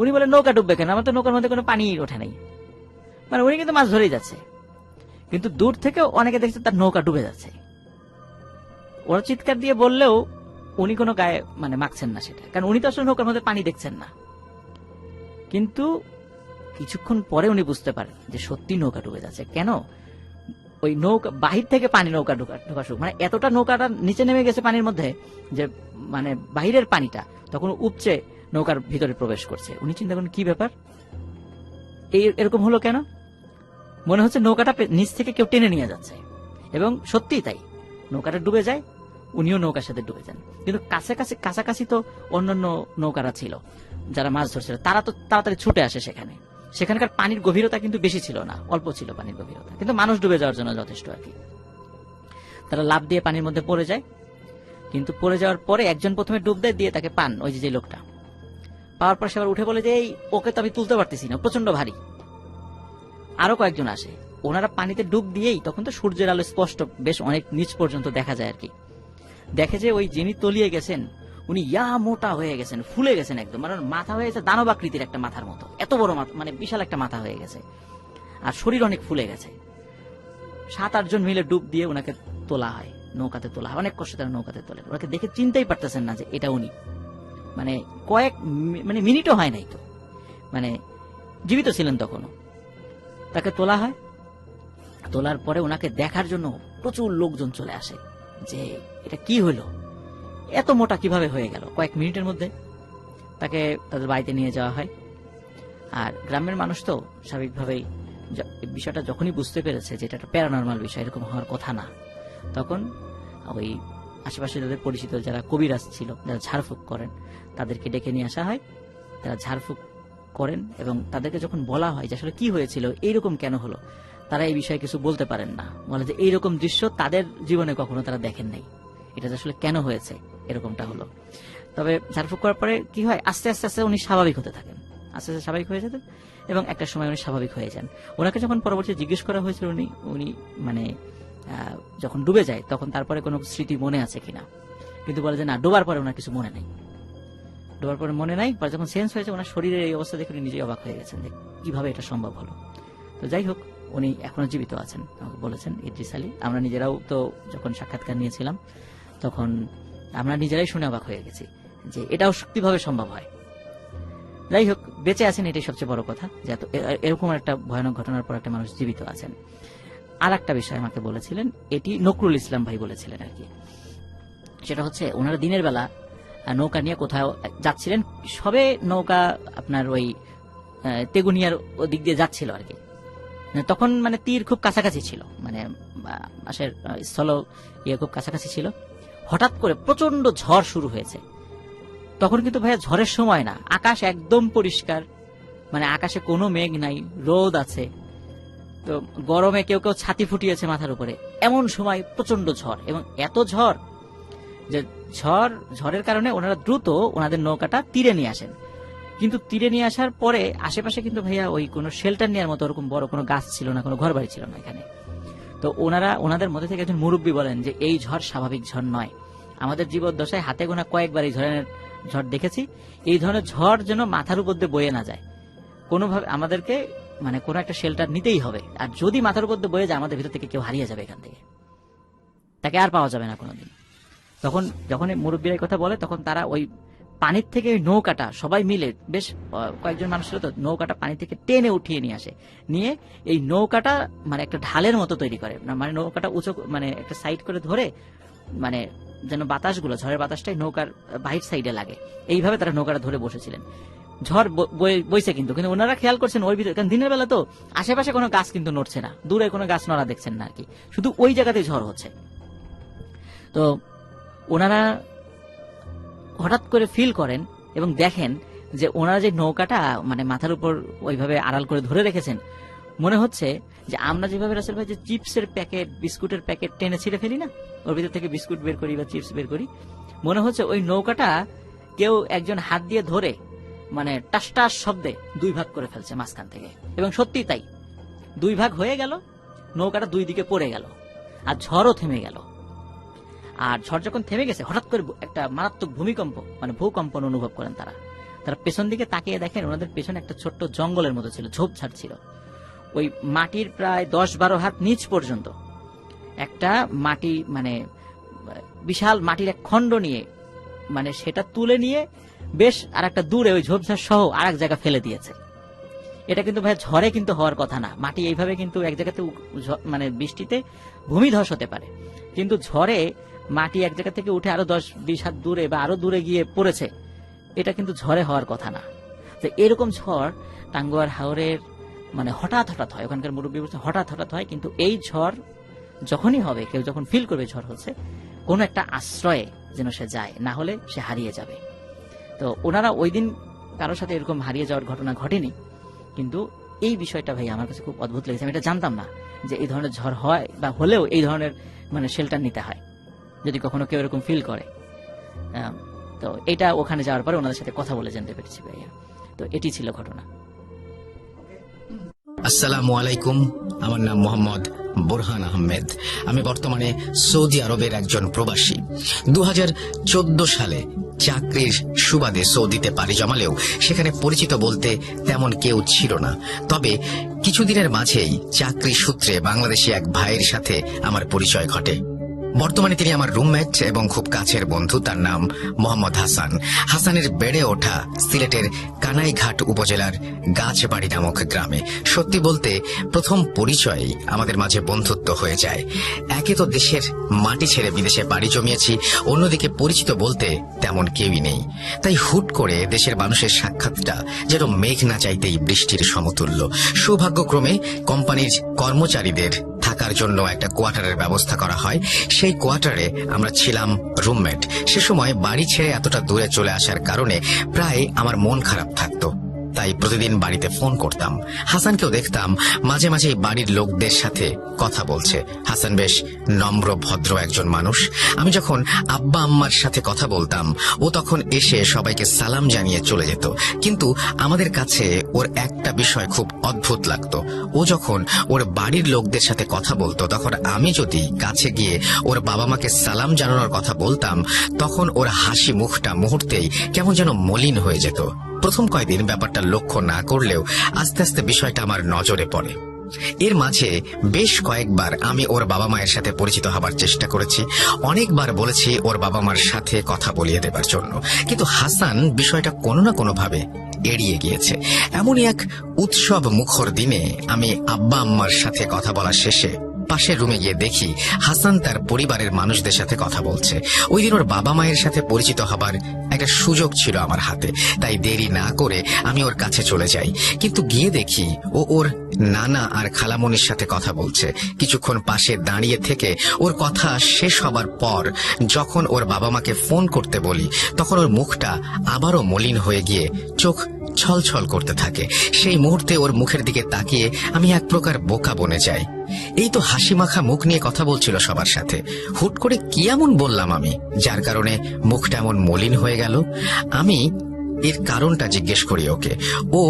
উনি বলে নৌকা ডুববে কেন, আমার তো নৌকার মধ্যে কোনো পানি ওঠে নাই। মানে উনি কিন্তু মাছ ধরেই যাচ্ছে, কিন্তু দূর থেকে অনেকে দেখছে তার নৌকা ডুবে যাচ্ছে। ওরা চিৎকার দিয়ে বললেও উনি কোনো গায়ে মানে মাখছেন না সেটা, কারণ উনি তো আসলে নৌকার মধ্যে পানি দেখছেন না। কিন্তু কিছুক্ষণ পরে উনি বুঝতে পারেন যে সত্যি নৌকা ডুবে যাচ্ছে। কেন? ওই নৌকা বাহির থেকে পানি নৌকা ঢোকা শুরু, মানে এতটা নৌকাটা নিচে নেমে গেছে পানির মধ্যে যে মানে বাহিরের পানিটা তখন উপচে নৌকার ভিতরে প্রবেশ করছে। উনি চিন্তা করেন কি ব্যাপার, এরকম হলো কেন? মনে হচ্ছে নৌকাটা নিচ থেকে কেউ টেনে নিয়ে যাচ্ছে, এবং সত্যিই তাই, নৌকাটা ডুবে যায়, উনিও নৌকার সাথে ডুবে যান। কিন্তু কাছাকাছি তো অন্যান্য নৌকারা ছিল যারা মাছ ধরছিল, তারা তো তাড়াতাড়ি ছুটে আসে সেখানে। সেখানকার পানির গভীরতা কিন্তু বেশি ছিল না, অল্প ছিল পানির গভীরতা, কিন্তু মানুষ ডুবে যাওয়ার জন্য যথেষ্ট আর কি। তারা লাফ দিয়ে পানির মধ্যে পড়ে যায়, কিন্তু পড়ে যাওয়ার পরে একজন প্রথমে ডুব দেয়, দিয়ে তাকে পান, ওই যে লোকটা পাওয়ার পর সে আবার উঠে বলে যে এই ওকে তো আমি তুলতে পারতেছি না, প্রচন্ড ভারী। আরো কয়েকজন আসে, ওনারা পানিতে ডুব দিয়েই তখন তো সূর্যের আলো স্পষ্ট বেশ অনেক নিচ পর্যন্ত দেখা যায় আর কি। দেখে যে ওই যিনি তলিয়ে গেছেন উনি মোটা হয়ে গেছেন, ফুলে গেছেন একদম, মানে মাথা হয়ে গেছে দানবাকৃতির একটা মাথার মতো, এত বড় মাথা, মানে বিশাল একটা মাথা হয়ে গেছে, আর শরীর অনেক ফুলে গেছে। 7-8 জন মিলে ডুব দিয়ে ওনাকে তোলা হয়, নৌকাতে তোলা হয়, অনেক কষ্টে তারা নৌকাতে তোলে। ওনাকে দেখে চিনতেই পারতেছেন না যে এটা উনি, মানে কয়েক মানে মিনিটও হয় নাই তো, মানে জীবিত ছিলেন তখনও। তাকে তোলা হয়, তোলার পরে ওনাকে দেখার জন্য প্রচুর লোকজন চলে আসে যে এটা কি হলো, এত মোটা কিভাবে হয়ে গেল কয়েক মিনিটের মধ্যে। তাকে তাদের বাড়িতে নিয়ে যাওয়া হয়। আর গ্রামের মানুষ তো স্বাভাবিকভাবেই বিষয়টা যখনই বুঝতে পেরেছে যে এটা একটা প্যারানর্মাল বিষয়, এরকম হওয়ার কথা না, তখন ওই আশেপাশে যাদের পরিচিত যারা কবিরাজ ছিল, যারা ঝাড়ফুঁক করেন, তাদেরকে ডেকে নিয়ে আসা হয়। তারা ঝাড়ফুঁক করেন এবং তাদেরকে যখন বলা হয় যে আসলে কি হয়েছিল, এইরকম কেন হলো, তারা এই বিষয়ে কিছু বলতে পারেন না। বলে যে এইরকম দৃশ্য তাদের জীবনে কখনো তারা দেখেন নাই, এটা আসলে কেন হয়েছে এরকমটা হলো। তবে ঝাড়ফুঁক করার পরে কি হয়, আস্তে আস্তে আস্তে উনি স্বাভাবিক হতে থাকেন, আস্তে আস্তে স্বাভাবিক হয়ে যেতেন, এবং একটা সময় উনি স্বাভাবিক হয়ে যান। ওনাকে যখন পরবর্তী জিজ্ঞেস করা হয়েছিল উনি মানে যখন ডুবে যায় তখন তারপরে কোনো স্মৃতি মনে আছে কিনা, কিন্তু বলে যে না, ডোবার পরে ওনার কিছু মনে নেই, ডোবার পরে মনে নাই। পরে যখন সেন্স হয়েছে ওনার শরীরের এই অবস্থা দেখে উনি নিজেই অবাক হয়ে গেছেন যে কিভাবে এটা সম্ভব হলো। তো যাই হোক, উনি এখনো জীবিত আছেন, আমাকে বলেছেন ইদ্রিস আলী। আমরা নিজেরাও তো যখন সাক্ষাৎকার নিয়েছিলাম তখন আমরা নিজেরাই শুনে অবাক হয়ে গেছি যে এটাও কিভাবে সম্ভব হয়। যাই হোক, বেঁচে আছেন, এটাই সবচেয়ে বড় কথা, যে এরকম একটা ভয়ানক ঘটনার পর একটা মানুষ জীবিত আছেন। আর একটা বিষয় আমাকে বলেছিলেন, এটি নকরুল ইসলাম ভাই বলেছিলেন আর কি। সেটা হচ্ছে ওনারা দিনের বেলা নৌকা নিয়ে কোথাও যাচ্ছিলেন, সবে নৌকা আপনার ওই তেগুনিয়ার ওদিক দিয়ে যাচ্ছিল আর কি। তখন মানে তীর খুব কাছাকাছি ছিল, মানে মাসের স্থল খুব কাছাকাছি ছিল। হঠাৎ করে প্রচন্ড ঝড় শুরু হয়েছে। তখন কিন্তু ভাইয়া ঝড়ের সময় না, আকাশ একদম পরিষ্কার, মানে আকাশে কোনো মেঘ নাই, রোদ আছে। তো গরমে কেউ কেউ ছাতি ফুটিয়েছে মাথার উপরে, এমন সময় প্রচন্ড ঝড়, এবং এত ঝড় যে ঝড়ের কারণে ওনারা দ্রুত ওনাদের নৌকাটা তীরে নিয়ে আসেন। কিন্তু তীরে নিয়ে আসার পরে আশেপাশে কিন্তু ভাইয়া ওই কোনো শেল্টার নেওয়ার মতো ওরকম বড় কোনো গাছ ছিল না, কোনো ঘর বাড়ি ছিল না এখানে। তো ওনাদের মধ্যে থেকে একজন মুরব্বী বলেন যে এই ঝড় স্বাভাবিক ঝড় নয়, আমাদের জীবদ্দশায় হাতে গোনা কয়েকবার এই ধরনের ঝড় দেখেছি। এই ধরনের ঝড় যেন মাথার উপর দিয়ে বয়ে না যায়, কোনোভাবে আমাদেরকে মানে কোনো একটা শেল্টার নিতেই হবে। আর যদি মাথার উপর দিয়ে বয়ে যায় আমাদের ভিতর থেকে কেউ হারিয়ে যাবে এখান থেকে, তাকে আর পাওয়া যাবে না কোনোদিন। তখন যখন মুরব্বীরা কথা বলে তখন তারা ওই পানির থেকে ওই নৌকাটা সবাই মিলে, বেশ কয়েকজন মানুষ ছিল তো, নৌকাটা পানি থেকে টেনে উঠিয়ে নিয়ে আসে, নিয়ে এই নৌকাটা মানে একটা ঢালের মতো তৈরি করে, মানে নৌকাটা উঁচু মানে একটা সাইড করে ধরে, মানে যেন বাতাসগুলো, ঝড়ের বাতাসটাই নৌকার বাহির সাইডে লাগে, এইভাবে তারা নৌকাটা ধরে বসেছিলেন। ঝড় বইছে কিন্তু কিন্তু ওনারা খেয়াল করছেন ওই ভিতরে, কারণ দিনের বেলা তো আশেপাশে কোনো গাছ কিন্তু নড়ছে না, দূরে কোনো গাছ নড়া দেখছেন না আর কি, শুধু ওই জায়গাতেই ঝড় হচ্ছে। তো ওনারা হঠাৎ করে ফিল করেন এবং দেখেন যে ওনারা যে নৌকাটা মানে মাথার উপর ওইভাবে আড়াল করে ধরে রেখেছেন, মনে হচ্ছে যে আমরা যেভাবে রাসেল ভাই যে চিপসের প্যাকেট, বিস্কুটের প্যাকেট টেনে ছিঁড়ে ফেলি না, ওর ভিতর থেকে বিস্কুট বের করি বা চিপস বের করি, মনে হচ্ছে ওই নৌকাটা কেউ একজন হাত দিয়ে ধরে মানে টাস টাস শব্দে দুই ভাগ করে ফেলছে মাঝখান থেকে। এবং সত্যি তাই, দুই ভাগ হয়ে গেল, নৌকাটা দুই দিকে পড়ে গেল, আর ঝড়ও থেমে গেল। আর ঝড় যখন থেমে গেছে, হঠাৎ করে একটা মারাত্মক ভূমিকম্প মানে ভূকম্পন অনুভব করেন তারা। পেছন দিকে তাকিয়ে দেখেন ওনাদের পেছনে একটা ছোট্ট জঙ্গলের মতো ছিল, ঝোপঝাড় ছিল। ওই মাটির প্রায় 10-12 হাত নিচ পর্যন্ত একটা মাটি মানে বিশাল মাটির এক খণ্ড নিয়ে, মানে সেটা তুলে নিয়ে বেশ আর একটা দূরে ওই ঝোপঝাড় সহ আর এক জায়গা ফেলে দিয়েছে। এটা কিন্তু ভাই ঝড়ে কিন্তু হওয়ার কথা না, মাটি এইভাবে কিন্তু এক জায়গাতে মানে বৃষ্টিতে ভূমিধস হতে পারে, কিন্তু ঝড়ে মাটি এক জায়গা থেকে উঠে আরো 10-20 হাত দূরে বা আরো দূরে গিয়ে পড়েছে, এটা কিন্তু ঝড়ে হওয়ার কথা না। তো এরকম ঝড় টাঙ্গুয়ার হাওরের মানে হঠাৎ হঠাৎ হয়, ওখানকার মুরব্বী বলছে হঠাৎ হঠাৎ হয়। কিন্তু এই ঝড় যখনই হবে, কেউ যখন ফিল করবে ঝড় হচ্ছে, কোনো একটা আশ্রয়ে যেন সে যায়, না হলে সে হারিয়ে যাবে। তো ওনারা ওই দিন কারোর সাথে এরকম হারিয়ে যাওয়ার ঘটনা ঘটেনি, কিন্তু এই বিষয়টা ভাই আমার কাছে খুব অদ্ভুত লেগেছে। আমি এটা জানতাম না যে এই ধরনের ঝড় হয়, বা হলেও এই ধরনের মানে শেল্টার নিতে হয় যদি কখনো কেউ এরকম ফিল করে। তো এটা ওখানে যাওয়ার পরে ওনাদের সাথে কথা বলে জানতে পেরেছি ভাইয়া। তো এটি ছিল ঘটনা। আসসালামু আলাইকুম, আমার নাম মোহাম্মদ বোরহান আহমেদ। আমি বর্তমানে সৌদি আরবের একজন প্রবাসী। 2014 সালে চাকরির সুবাদে সৌদিতে পাড়ি জমালেও সেখানে পরিচিত বলতে তেমন কেউ ছিল না। তবে কিছুদিনের মাঝেই চাকরি সূত্রে বাংলাদেশি এক ভাইয়ের সাথে আমার পরিচয় ঘটে। বর্তমানে তিনি আমার রুমমেট এবং খুব কাছের বন্ধু। তার নাম মোহাম্মদ হাসান। হাসানের বেড়ে ওঠা সিলেটের কানাইঘাট উপজেলার গাছবাড়ি নামক গ্রামে। সত্যি বলতে প্রথম পরিচয়েই আমাদের মাঝে বন্ধুত্ব হয়ে যায়। একে তো দেশের মাটি ছেড়ে বিদেশে পাড়ি জমিয়েছি, অন্যদিকে পরিচিত বলতে তেমন কেউই নেই। তাই হুট করে দেশের মানুষের সাক্ষাৎটা যেন মেঘ না চাইতেই বৃষ্টির সমতুল্য। সৌভাগ্যক্রমে কোম্পানির কর্মচারীদের থাকার জন্য একটা কোয়ার্টারের ব্যবস্থা করা হয়। সেই কোয়ার্টারে আমরা ছিলাম রুমমেট। সে সময় বাড়ি ছেড়ে এতটা দূরে চলে আসার কারণে প্রায় আমার মন খারাপ থাকতো। তাই প্রতিদিন বাড়িতে ফোন করতাম। হাসানকেও দেখতাম মাঝে মাঝে বাড়ির লোকদের সাথে কথা বলছে। হাসান বেশ নম্র ভদ্র একজন মানুষ। আমি যখন আব্বা আম্মার সাথে কথা বলতাম ও তখন এসে সবাইকে সালাম জানিয়ে চলে যেত। কিন্তু আমাদের কাছে ওর একটা বিষয় খুব অদ্ভুত লাগতো। ও যখন ওর বাড়ির লোকদের সাথে কথা বলতো তখন আমি যদি কাছে গিয়ে ওর বাবা মাকে সালাম জানানোর কথা বলতাম তখন ওর হাসি মুখটা মুহূর্তেই কেমন যেন মলিন হয়ে যেত। প্রথম কয়েকদিন ব্যাপারটা লক্ষ্য না করলেও আস্তে আস্তে বিষয়টা আমার নজরে পড়ে। এর মাঝে বেশ কয়েকবার আমি ওর বাবা মায়ের সাথে পরিচিত হবার চেষ্টা করেছি। অনেকবার বলেছি ওর বাবা মার সাথে কথা বলিয়ে দেবার জন্য, কিন্তু হাসান বিষয়টা কোনো না কোনো ভাবে এড়িয়ে গিয়েছে। এমনই এক উৎসব মুখর দিনে আমি আব্বা আম্মার সাথে কথা বলা শেষে পাশের রুমে গিয়ে দেখি হাসান তার পরিবারের মানুষদের সাথে কথা বলছে। ওই দিন ওর বাবা মায়ের সাথে পরিচিত হবার একটা সুযোগ ছিল আমার হাতে, তাই দেরি না করে আমি ওর কাছে চলে যাই। কিন্তু গিয়ে দেখি ও ওর নানা আর খালামণির সাথে কথা বলছে। কিছুক্ষণ পাশে দাঁড়িয়ে থেকে ওর কথা শেষ হবার পর যখন ওর বাবা মাকে ফোন করতে বলি তখন ওর মুখটা আবারও মলিন হয়ে গিয়ে চোখ ছলছল করতে থাকে। সেই মুহূর্তে ওর মুখের দিকে তাকিয়ে আমি এক প্রকার বোকা বনে যাই। এই তো হাসি মাখা মুখ নিয়ে কথা বলছিল সবার সাথে, হুট করে কি এমন বললাম আমি যার কারণে মুখটা এমন মলিন হয়ে গেল? আমি এর কারণটা জিজ্ঞেস করি ওকে। ও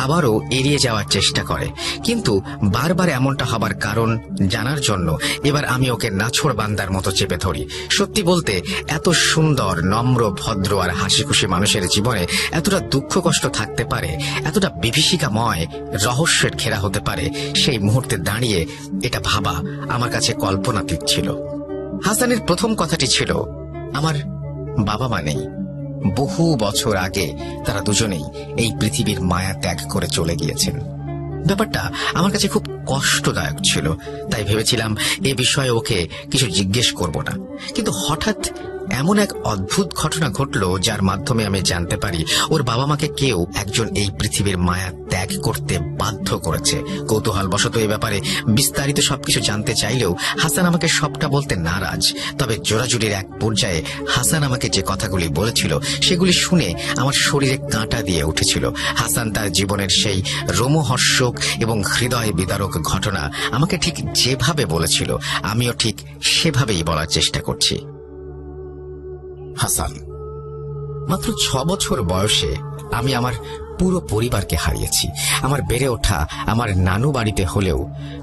আবারও এড়িয়ে যাওয়ার চেষ্টা করে, কিন্তু বারবার এমনটা হবার কারণ জানার জন্য এবার আমি ওকে নাছোড় বান্দার মতো চেপে ধরি। সত্যি বলতে এত সুন্দর নম্র ভদ্র আর হাসি খুশি মানুষের জীবনে এতটা দুঃখ কষ্ট থাকতে পারে, এতটা বিভীষিকাময় রহস্যের ঘেরা হতে পারে, সেই মুহূর্তে দাঁড়িয়ে এটা ভাবা আমার কাছে কল্পনাতীত ছিল। হাসানের প্রথম কথাটি ছিল, আমার বাবা মা নেই। বহু বছর আগে তারা দুজনেই এই পৃথিবীর মায়া ত্যাগ করে চলে গিয়েছেন। ব্যাপারটা আমার কাছে খুব কষ্টদায়ক ছিল, তাই ভেবেছিলাম এ বিষয়ে ওকে কিছু জিজ্ঞেস করব না। কিন্তু হঠাৎ এমন এক অদ্ভুত ঘটনা ঘটল যার মাধ্যমে আমি জানতে পারি ওর বাবা মাকে কেউ একজন এই পৃথিবীর মায়া ত্যাগ করতে বাধ্য করেছে। কৌতূহলবশত এই ব্যাপারে বিস্তারিত সবকিছু জানতে চাইলেও হাসান আমাকে সবটা বলতে নারাজ। তবে জোড়াজুড়ির এক পর্যায়ে হাসান আমাকে যে কথাগুলি বলেছিল সেগুলি শুনে আমার শরীরে কাঁটা দিয়ে উঠেছিল। হাসান তার জীবনের সেই রোমহর্ষক এবং হৃদয় বিদারক ঘটনা আমাকে ঠিক যেভাবে বলেছিল আমিও ঠিক সেভাবেই বলার চেষ্টা করছি। হাসান, মাত্র 6 বছর বয়সে আমি আমার পুরো পরিবারকে হারিয়েছি। আমার বেড়ে ওঠা আমার নানু বাড়িতে হলেও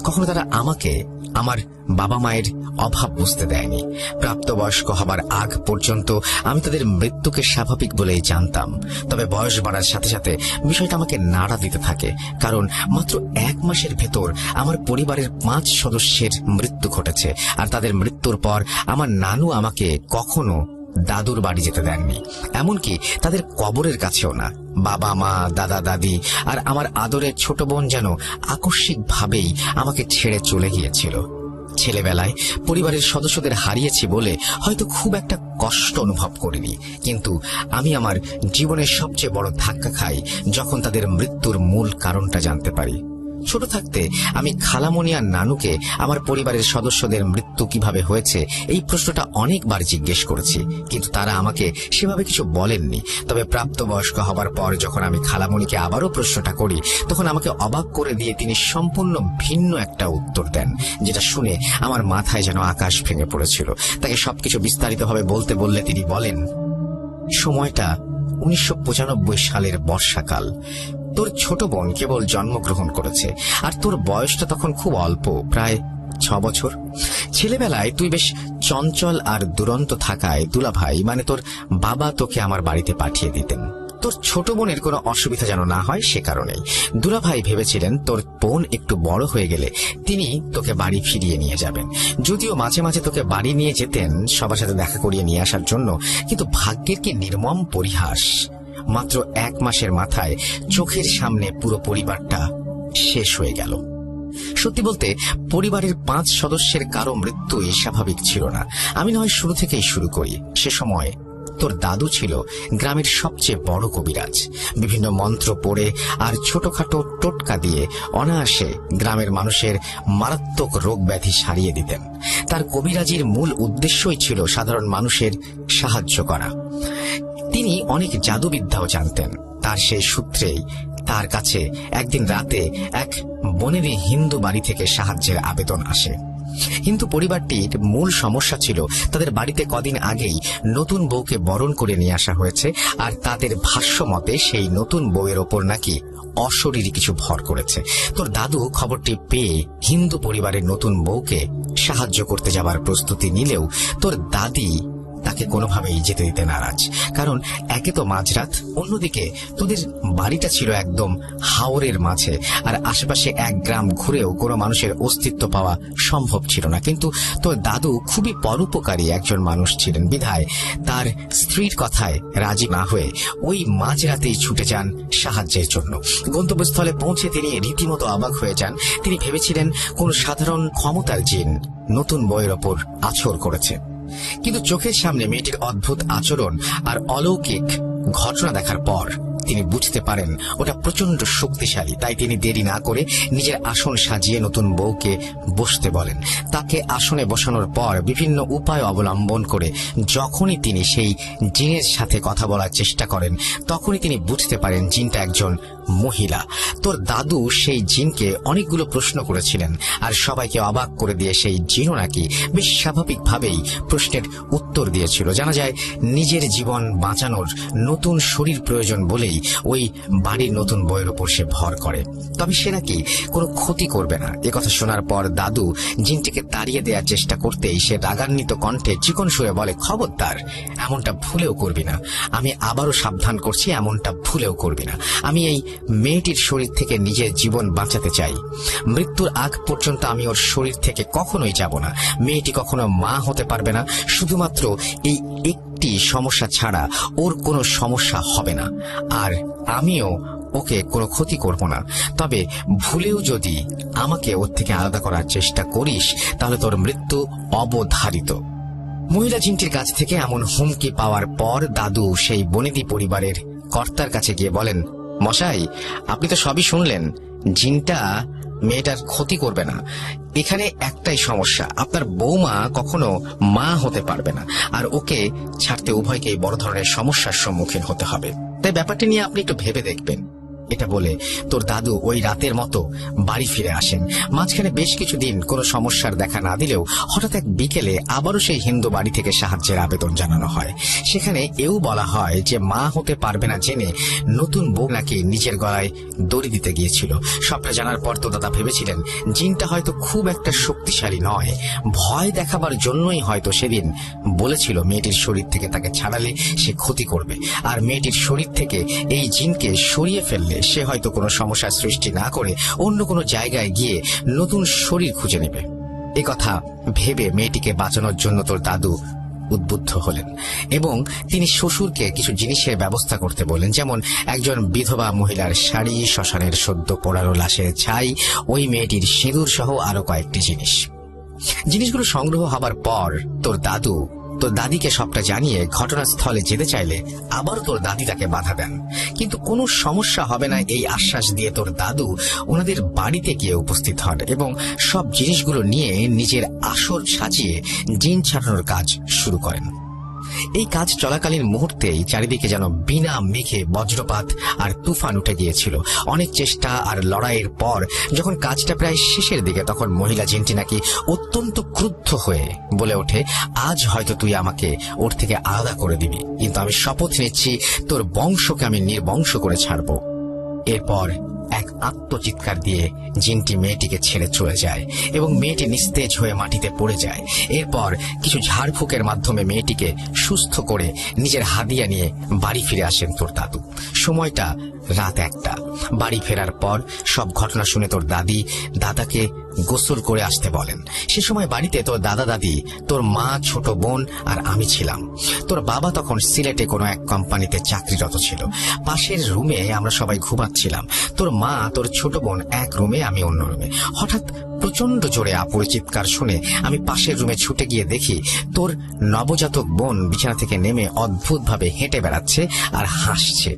কখনো তারা আমাকে আমার বাবা মায়ের অভাব বুঝতে দেয়নি। প্রাপ্তবয়স্ক হবার আগ পর্যন্ত আমি তাদের মৃত্যুকে স্বাভাবিক বলেই জানতাম। তবে বয়স বাড়ার সাথে সাথে বিষয়টা আমাকে নাড়া দিতে থাকে, কারণ মাত্র 1 মাসের ভেতর আমার পরিবারের 5 সদস্যের মৃত্যু ঘটেছে। আর তাদের মৃত্যুর পর আমার নানু আমাকে কখনো দাদুর বাড়ি যেতে দেননি, এমনকি তাদের কবরের কাছেও না। বাবা মা, দাদা দাদি আর আমার আদরের ছোট বোন যেন আকস্মিকভাবেই আমাকে ছেড়ে চলে গিয়েছিল। ছেলেবেলায় পরিবারের সদস্যদের হারিয়েছি বলে হয়তো খুব একটা কষ্ট অনুভব করিনি, কিন্তু আমি আমার জীবনের সবচেয়ে বড় ধাক্কা খাই যখন তাদের মৃত্যুর মূল কারণটা জানতে পারি। ছোট থাকতে আমি খালামণি আর নানুকে আমার পরিবারের সদস্যদের মৃত্যু কিভাবে হয়েছে এই প্রশ্নটা অনেকবার জিজ্ঞেস করেছি, কিন্তু তারা আমাকে সেভাবে কিছু বলেননি। তবে প্রাপ্তবয়স্ক হবার পর যখন আমি খালামণিকে আবারও প্রশ্নটা করি তখন আমাকে অবাক করে দিয়ে তিনি সম্পূর্ণ ভিন্ন একটা উত্তর দেন, যেটা শুনে আমার মাথায় যেন আকাশ ভেঙে পড়েছিল। তাকে সবকিছু বিস্তারিতভাবে বলতে বললে তিনি বলেন, সময়টা 1995 সালের বর্ষাকাল। তোর ছোট বোন কেবল জন্মগ্রহণ করেছে আর তোর বয়সটা তখন খুব অল্প, প্রায় 6 বছর। ছেলেবেলায় তুই বেশ চঞ্চল আর দুরন্ত থাকায় দুলাভাই মানে তোর বাবা তোকে আমার বাড়িতে পাঠিয়ে দিতেন। তোর ছোট বোনের কোনো অসুবিধা যেন না হয় সে কারণেই দুলাভাই ভেবেছিলেন তোর বোন একটু বড় হয়ে গেলে তিনি তোকে বাড়ি ফিরিয়ে নিয়ে যাবেন। যদিও মাঝে মাঝে তোকে বাড়ি নিয়ে যেতেন সবার সাথে দেখা করিয়ে নিয়ে আসার জন্য, কিন্তু ভাগ্যের কি নির্মম পরিহাস, মাত্র 1 মাসের মাথায় চোখের সামনে পুরো পরিবারটা শেষ হয়ে গেল। সত্যি বলতে পরিবারের 5 সদস্যের কারো মৃত্যুই স্বাভাবিক ছিল না। আমি নয় শুরু থেকেই শুরু করি। সে সময় তোর দাদু ছিল গ্রামের সবচেয়ে বড় কবিরাজ। বিভিন্ন মন্ত্র পড়ে আর ছোটখাটো টোটকা দিয়ে অনায়াসে গ্রামের মানুষের মারাত্মক রোগ ব্যাধি সারিয়ে দিতেন। তার কবিরাজির মূল উদ্দেশ্যই ছিল সাধারণ মানুষের সাহায্য করা। তিনি অনেক জাদুবিদ্যাও জানতেন। তার সেই সূত্রেই তার কাছে একদিন রাতে এক বনেদি হিন্দু বাড়ি থেকে সাহায্যের আবেদন আসে। হিন্দু পরিবারটির মূল সমস্যা ছিল তাদের বাড়িতে কদিন আগেই নতুন বউকে বরণ করে নিয়ে আসা হয়েছে, আর তাদের ভাষ্য মতে সেই নতুন বউয়ের ওপর নাকি অশরীরী কিছু ভর করেছে। তোর দাদু খবরটি পেয়ে হিন্দু পরিবারের নতুন বউকে সাহায্য করতে যাবার প্রস্তুতি নিলেও তোর দাদি তাকে কোনোভাবেই যেতে দিতে নারাজ। কারণ একে তো মাঝরাত, অন্যদিকে তোদের বাড়িটা ছিল একদম হাওরের মাঝে, আর আশেপাশে 1 গ্রাম ঘুরেও কোনো মানুষের অস্তিত্ব পাওয়া সম্ভব ছিল না। কিন্তু তোর দাদু খুবই পরোপকারী একজন মানুষ ছিলেন, বিধায় তার স্ত্রীর কথায় রাজি না হয়ে ওই মাঝরাতেই ছুটে যান সাহায্যের জন্য। গন্তব্যস্থলে পৌঁছে তিনি রীতিমতো অবাক হয়ে যান। তিনি ভেবেছিলেন কোন সাধারণ ক্ষমতার জিন নতুন বউয়ের ওপর আছর করেছে, কিন্তু চোখের সামনে মেয়েটির অদ্ভুত আচরণ আর অলৌকিক ঘটনা দেখার পর তিনি বুঝতে পারেন ওটা প্রচন্ড শক্তিশালী। তাই তিনি দেরি না করে নিজের আসন সাজিয়ে নতুন বউকে বসতে বলেন। তাকে আসনে বসানোর পর বিভিন্ন উপায় অবলম্বন করে যখনই তিনি সেই জিনের সাথে কথা বলার চেষ্টা করেন, তখনই তিনি বুঝতে পারেন জিনটা একজন মহিলা। তোর দাদু সেই জিনকে অনেকগুলো প্রশ্ন করেছিলেন, আর সবাইকে অবাক করে দিয়ে সেই জিনও নাকি বেশ স্বাভাবিকভাবেই প্রশ্নের উত্তর দিয়েছিল। জানা যায় নিজের জীবন বাঁচানোর নতুন শরীর প্রয়োজন বলেই ওই বাড়ির নতুন বইয়ের উপর সে ভর করে, তবে সে নাকি কোনো ক্ষতি করবে না। একথা শোনার পর দাদু জিনটিকে তাড়িয়ে দেওয়ার চেষ্টা করতেই সে রাগান্বিত কণ্ঠে চিকন সুরে বলে, খবরদার, এমনটা ভুলেও করবি না। আমি আবারও সাবধান করছি, এমনটা ভুলেও করবি না। আমি এই মেয়েটির শরীর থেকে নিজের জীবন বাঁচাতে চাই। মৃত্যুর আগ পর্যন্ত আমি ওর শরীর থেকে কখনোই যাব না। মেয়েটি কখনো মা হতে পারবে না। শুধুমাত্র এই একটি সমস্যা ছাড়া ওর কোনো সমস্যা হবে না, আর আমিও ওকে কোনো ক্ষতি করব না। তবে ভুলেও যদি আমাকে ওর থেকে আলাদা করার চেষ্টা করিস, তাহলে তোর মৃত্যু অবধারিত। মহিলা জিনটির কাছ থেকে এমন হুমকি পাওয়ার পর দাদু সেই বনেদি পরিবারের কর্তার কাছে গিয়ে বলেন, মশাই, আপনি তো সবই শুনলেন, জিনটা মেয়েটার ক্ষতি করবে না। এখানে একটাই সমস্যা, আপনার বৌমা কখনো মা হতে পারবে না, আর ওকে ছাড়তে উভয়কেই বড় ধরনের সমস্যার সম্মুখীন হতে হবে। তাই ব্যাপারটি নিয়ে আপনি একটু ভেবে দেখবেন। এটা বলে তোর দাদু ওই রাতের মতো বাড়ি ফিরে আসেন। মাঝখানে বেশ কিছুদিন কোনো সমস্যার দেখা না দিলেও হঠাৎ এক বিকেলে আবারও সেই হিন্দু বাড়ি থেকে সাহায্যের আবেদন জানানো হয়। সেখানে এও বলা হয় যে মা হতে পারবে না জেনে নতুন বউ নাকি নিজের গলায় দড়ি দিতে গিয়েছিল। সবটা জানার পর তো দাদা ভেবেছিলেন জিনটা হয়তো খুব একটা শক্তিশালী নয়, ভয় দেখাবার জন্যই হয়তো সেদিন বলেছিল মেয়েটির শরীর থেকে তাকে ছাড়ালে সে ক্ষতি করবে, আর মেয়েটির শরীর থেকে এই জিনকে সরিয়ে ফেললে সে হয়তো কোনো সমস্যার সৃষ্টি না করে অন্য কোনো জায়গায় গিয়ে নতুন শরীর খুঁজে নেবে। এ কথা ভেবে মেয়েটিকে বাঁচানোর জন্য তোর দাদু উদ্বুদ্ধ হলেন এবং তিনি শ্বশুরকে কিছু জিনিসের ব্যবস্থা করতে বললেন, যেমন একজন বিধবা মহিলার শাড়ি, শ্মশানের সদ্য পোড়ানো লাশের ছাই, ওই মেয়েটির সিঁদুর সহ আরো কয়েকটি জিনিসগুলো সংগ্রহ হবার পর তোর দাদু তোর দাদিকে সবটা জানিয়ে ঘটনাস্থলে যেতে চাইলে আবার তোর দাদি তাকে বাধা দেন। কিন্তু কোনো সমস্যা হবে না এই আশ্বাস দিয়ে তোর দাদু ওনাদের বাড়িতে গিয়ে উপস্থিত হন এবং সব জিনিসগুলো নিয়ে নিজের আসর সাজিয়ে জিন ছাড়ানোর কাজ শুরু করেন। এই কাজ চলাকালীন মুহূর্তেই চারিদিকে যেন বিনা মেঘে বজ্রপাত আর তুফান উঠে গিয়েছিল। অনেক চেষ্টা আর লড়াইয়ের পর যখন কাজটা প্রায় শেষের দিকে, তখন মহিলা জিনটি নাকি অত্যন্ত ক্রুদ্ধ হয়ে বলে ওঠে, আজ হয়তো তুই আমাকে ওর থেকে আলাদা করে দিবি, কিন্তু আমি শপথ নিচ্ছি তোর বংশকে আমি নির্বংশ করে ছাড়ব। এরপর এক আত্মচিৎকার দিয়ে জিনটি মেয়েটিকে ছেড়ে চলে যায় এবং মেয়েটি নিস্তেজ হয়ে মাটিতে পড়ে যায়। এরপর কিছু ঝাড়ফুঁকের মাধ্যমে মেয়েটিকে সুস্থ করে নিজের হাদিয়া নিয়ে বাড়ি ফিরে আসেন তোর দাদু। সময়টা রাত 1টা। বাড়ি ফেরার পর সব ঘটনা শুনে তোর দাদাকে গোসল করে আসতে বলেন। সে সময় বাড়িতে তোর দাদা দাদি, তোর মা, ছোট বোন আর আমি ছিলাম। তোর বাবা তখন সিলেটে কোনো এক কোম্পানিতে চাকরিরত ছিল। পাশের রুমে আমরা সবাই ঘুমাচ্ছিলাম। তোর মা, তোর ছোট বোন এক রুমে, আমি অন্য রুমে। হঠাৎ প্রচন্ড জোরে আপুর চিৎকার শুনে আমি পাশের রুমে ছুটে গিয়ে দেখি তোর নবজাতক বোন বিছানা থেকে নেমে অদ্ভুতভাবে হেঁটে বেড়াচ্ছে আর হাসছে।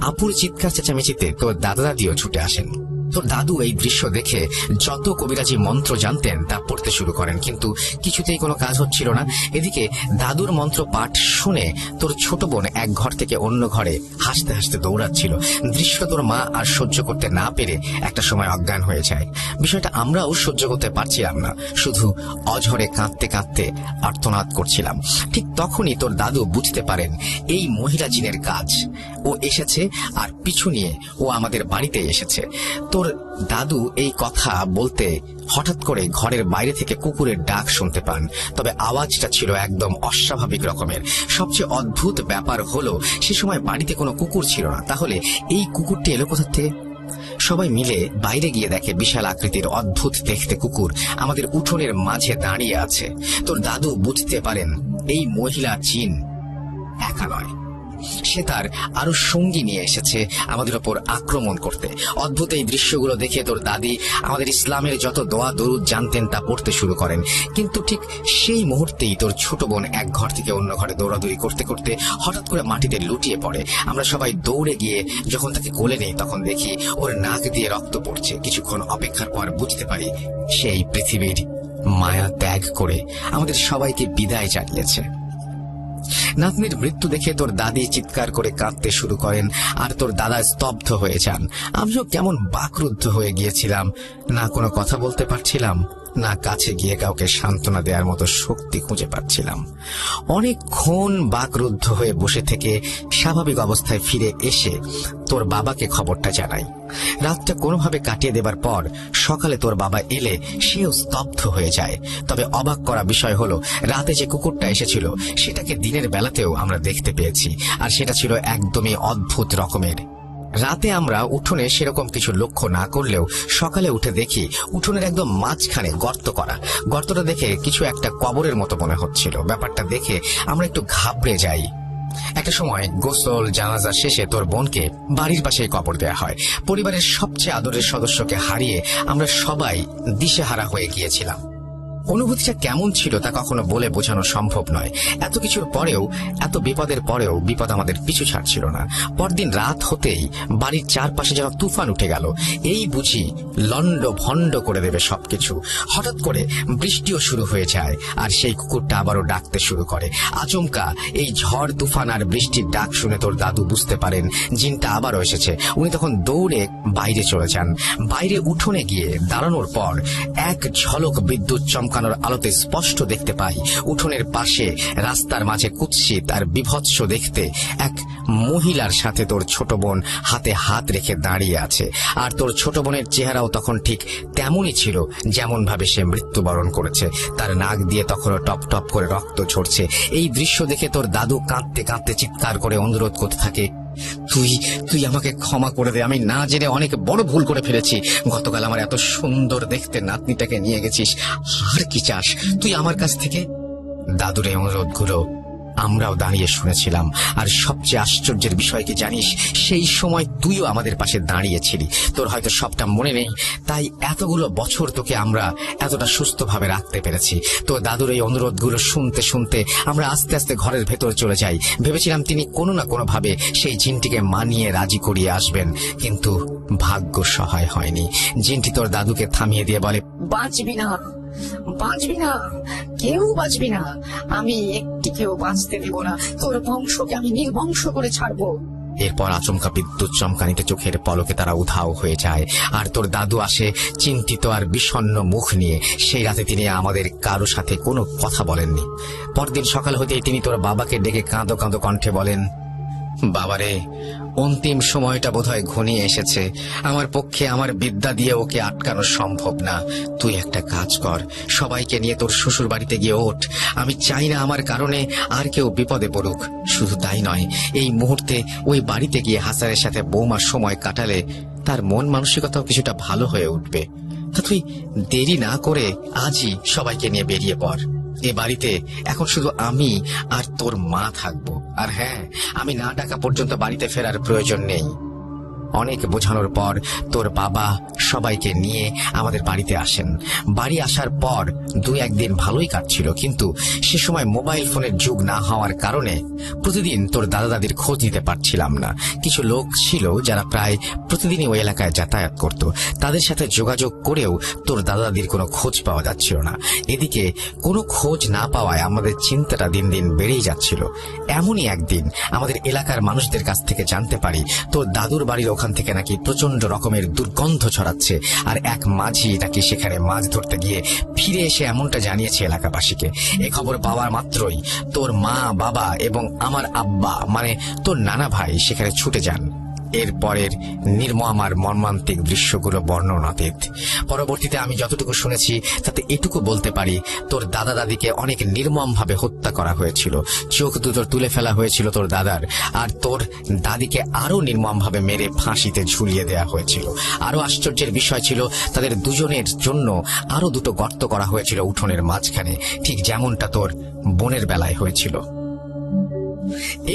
আপুর চিৎকার চেঁচামেচিতে তোর দাদা দাদিও ছুটে আসেন। তোর দাদু এই দৃশ্য দেখে যত কবিরাজি মন্ত্র জানতেন তা পড়তে শুরু করেন, কিন্তু কিছুতেই কোনো কাজ হচ্ছিল না। এদিকে দাদুর মন্ত্র পাঠ শুনে তোর ছোট বোন এক ঘর থেকে অন্য ঘরে হাসতে হাসতে দৌড়াচ্ছিল। দৃশ্য তোর মা আর সহ্য করতে না পেরে একটা সময় অজ্ঞান হয়ে যায়। বিষয়টা আমরাও সহ্য করতে পারছিলাম না, শুধু অঝরে কাঁদতে কাঁদতে আর্তনাদ করছিলাম। ঠিক তখনই তোর দাদু বুঝতে পারেন এই মহিলা জিনের কাজ। ও এসেছে আর পিছু নিয়ে ও আমাদের বাড়িতে এসেছে। তোর দাদু এই কথা বলতে হঠাৎ করে ঘরের বাইরে থেকে কুকুরের ডাক শুনতে পান, তবে আওয়াজটা ছিল একদম অস্বাভাবিক রকমের। সবচেয়ে অদ্ভুত ব্যাপার হলো সে সময় বাড়িতে কোনো কুকুর ছিল না। তাহলে এই কুকুরটি এলো কোথা থেকে? সবাই মিলে বাইরে গিয়ে দেখে বিশাল আকৃতির অদ্ভুত দেখতে কুকুর আমাদের উঠোনের মাঝে দাঁড়িয়ে আছে। তোর দাদু বুঝতে পারেন এই মহিলা জিন একা নয়, সে তার আরো সঙ্গী নিয়ে এসেছে আমাদের ওপর আক্রমণ করতে। অদ্ভুত এই দৃশ্যগুলো দেখে তোর দাদি আমাদের ইসলামের যত দোয়া দরুদ জানতেন তা পড়তে শুরু করেন। কিন্তু ঠিক সেই মুহূর্তেই তোর ছোট বোন এক ঘর থেকে অন্য ঘরে দৌড়াদৌড়ি করতে করতে হঠাৎ করে মাটিতে লুটিয়ে পড়ে। আমরা সবাই দৌড়ে গিয়ে যখন তাকে কোলে নেই তখন দেখি ওর নাক দিয়ে রক্ত পড়ছে। কিছুক্ষণ অপেক্ষার পর বুঝতে পারি সেই পৃথিবীর মায়া ত্যাগ করে আমাদের সবাইকে বিদায় জানিয়েছে। নাতনির মৃত্যু দেখে তোর দাদি চিৎকার করে কাঁদতে শুরু করেন আর তোর দাদা স্তব্ধ হয়ে যান। আমিও কেমন বাকরুদ্ধ হয়ে গিয়েছিলাম, না কোনো কথা বলতে পারছিলাম, না কাছে গিয়ে কাউকে সান্ত্বনা দেওয়ার মতো শক্তি খুঁজে পাচ্ছিলাম। অনেকক্ষণ বাকরুদ্ধ হয়ে বসে থেকে স্বাভাবিক অবস্থায় ফিরে এসে তোর বাবাকে খবরটা জানাই। রাতটা কোনোভাবে কাটিয়ে দেবার পর সকালে তোর বাবা এলে সেও স্তব্ধ হয়ে যায়। তবে অবাক করা বিষয় হলো রাতে যে কুকুরটা এসেছিল সেটাকে দিনের বেলাতেও আমরা দেখতে পেয়েছি, আর সেটা ছিল একদমই অদ্ভুত রকমের। রাতে আমরা উঠোনে সেরকম কিছু লক্ষ্য না করলেও সকালে উঠে দেখি উঠোনের একদম মাঝখানে গর্ত করা। গর্তটা দেখে কিছু একটা কবরের মতো মনে হচ্ছিল। ব্যাপারটা দেখে আমরা একটু ঘাবড়ে যাই। একটা সময় গোসল জানাজা শেষে তোর বোনকে বাড়ির পাশে কবর দেয়া হয়। পরিবারের সবচেয়ে আদরের সদস্যকে হারিয়ে আমরা সবাই দিশেহারা হয়ে গিয়েছিলাম। অনুভূতিটা কেমন ছিল তা কখনো বলে বোঝানো সম্ভব নয়। এত কিছুর পরেও, এত বিপদের পরেও বিপদ আমাদের পিছু ছাড়ছিল না। পরদিন রাত হতেই বাড়ির চারপাশে যেন তুফান উঠে গেল। এই বুঝি লন্ড ভন্ড করে দেবে সবকিছু। হঠাৎ করে বৃষ্টিও শুরু হয়ে যায় আর সেই কুকুরটা আবারও ডাকতে শুরু করে। আচমকা এই ঝড় তুফান আর বৃষ্টির ডাক শুনে তোর দাদু বুঝতে পারেন জিনটা আবারও এসেছে। উনি তখন দৌড়ে বাইরে চলে যান। বাইরে উঠোনে গিয়ে দাঁড়ানোর পর এক ঝলক বিদ্যুৎ চমকানোর আলোতে স্পষ্ট দেখতে পাই উঠোনের পাশে রাস্তার মাঝে কুৎসিত আর বিভৎস দেখতে এক মহিলার সাথে তোর ছোট বোন হাতে হাত রেখে দাঁড়িয়ে আছে। আর তোর ছোট বোনের চেহারাও তখন ঠিক তেমনই ছিল যেমন ভাবে সে মৃত্যুবরণ করেছে। তার নাক দিয়ে তখনও টপ টপ করে রক্ত ঝরছে। এই দৃশ্য দেখে তোর দাদু কাঁদতে কাঁদতে চিৎকার করে অনুরোধ করতে থাকে, তুই আমাকে ক্ষমা করে দে, আমি না জেনে অনেক বড় ভুল করে ফেলেছি। গতকাল আমার এত সুন্দর দেখতে নাতনিটাকে নিয়ে গেছিস, আর কি চাস তুই আমার কাছ থেকে? দাদুর এই অনুরোধগুলো আমরাও দাঁড়িয়ে শুনেছিলাম। আর সবচেয়ে আশ্চর্যের বিষয় কি জানিস, সেই সময় তুইও আমাদের পাশে দাঁড়িয়েছিলি। তোর হয়তো সবটা মনে নেই, তাই এতগুলো বছর তোকে আমরা এতটা সুস্থভাবে রাখতে পেরেছি। তো দাদুর এই অনুরোধগুলো শুনতে শুনতে আমরা আস্তে আস্তে ঘরের ভেতর চলে যাই। ভেবেছিলাম তিনি কোনো না কোনো ভাবে সেই জিনটিকে মানিয়ে রাজি করিয়ে আসবেন, কিন্তু ভাগ্য সহায় হয়নি। জিনটি তোর দাদুকে থামিয়ে দিয়ে বলে, বাঁচবি না, বাঁচবি না, কেউ বাঁচবি না। আমি একটিকেও বাঁচতে দেব না। তোর বংশকে আমি নির্বংশ করে ছাড়বো। এরপর আচমকা বিদ্যুৎ চমকানিতে চোখের পলকে তারা উধাও হয়ে যায়। আর তোর দাদু আসে চিন্তিত আর বিষণ্ণ মুখ নিয়ে। সেই রাতে তিনি আমাদের কারো সাথে কোনো কথা বলেননি। পরদিন সকাল হতেই তিনি তোর বাবাকে ডেকে কাঁদো কাঁদো কণ্ঠে বলেন, বাবারে, অন্তিম সময়টা বোধহয় ঘনিয়ে এসেছে। আমার পক্ষে আমার বিদ্যা দিয়ে ওকে আটকানো সম্ভব না। তুই একটা কাজ কর, সবাইকে নিয়ে তোর শ্বশুর বাড়িতে গিয়ে ওঠ। আমি চাই না আমার কারণে আর কেউ বিপদে পড়ুক। শুধু তাই নয়, এই মুহূর্তে ওই বাড়িতে গিয়ে হাসানের সাথে বৌমার সময় কাটালে তার মন মানসিকতাও কিছুটা ভালো হয়ে উঠবে। তা তুই দেরি না করে আজই সবাইকে নিয়ে বেরিয়ে পড়। এ বাড়িতে এখন শুধু আমি আর তোর মা থাকবো। আর হ্যাঁ, আমি না ডাকা পর্যন্ত বাড়িতে ফেরার প্রয়োজন নেই। অনেক বোঝানোর পর তোর বাবা সবাইকে নিয়ে আমাদের বাড়িতে আসেন। বাড়ি আসার পর 2-1 দিন ভালোই কাটছিল, কিন্তু সে সময় মোবাইল ফোনের যুগ না হওয়ার কারণে প্রতিদিন তোর দাদা দাদির খোঁজ নিতে পারছিলাম না। কিছু লোক ছিল যারা প্রায় প্রতিদিনই ওই এলাকায় যাতায়াত করত, তাদের সাথে যোগাযোগ করেও তোর দাদা দাদির কোনো খোঁজ পাওয়া যাচ্ছিল না। এদিকে কোনো খোঁজ না পাওয়ায় আমাদের চিন্তাটা দিন দিন বেড়েই যাচ্ছিল। এমনই একদিন আমাদের এলাকার মানুষদের কাছ থেকে জানতে পারি তোর দাদুর বাড়ির ওখান থেকে নাকি প্রচন্ড রকমের দুর্গন্ধ ছড়াচ্ছে, আর এক মাঝি নাকি সেখানে মাছ ধরতে গিয়ে ফিরে এসে এমনটা জানিয়েছে এলাকাবাসীকে। এ খবর পাওয়ার মাত্রই তোর মা, বাবা এবং আমার আব্বা মানে তোর নানা ভাই সেখানে ছুটে যান। এরপরের নির্মম আর মর্মান্তিক দৃশ্যগুলো বর্ণনাতীত। পরবর্তীতে আমি যতটুকু শুনেছি তাতে এটুকু বলতে পারি, তোর দাদা দাদিকে অনেক নির্মম ভাবে হত্যা করা হয়েছিল। চোখ দুটো তুলে ফেলা হয়েছিল তোর দাদার, আর তোর দাদিকে আরো নির্মম ভাবে মেরে ফাঁসিতে ঝুলিয়ে দেওয়া হয়েছিল। আরো আশ্চর্যের বিষয় ছিল, তাদের দুজনের জন্য আরো 2টো গর্ত করা হয়েছিল উঠোনের মাঝখানে, ঠিক যেমনটা তোর বোনের বেলায় হয়েছিল।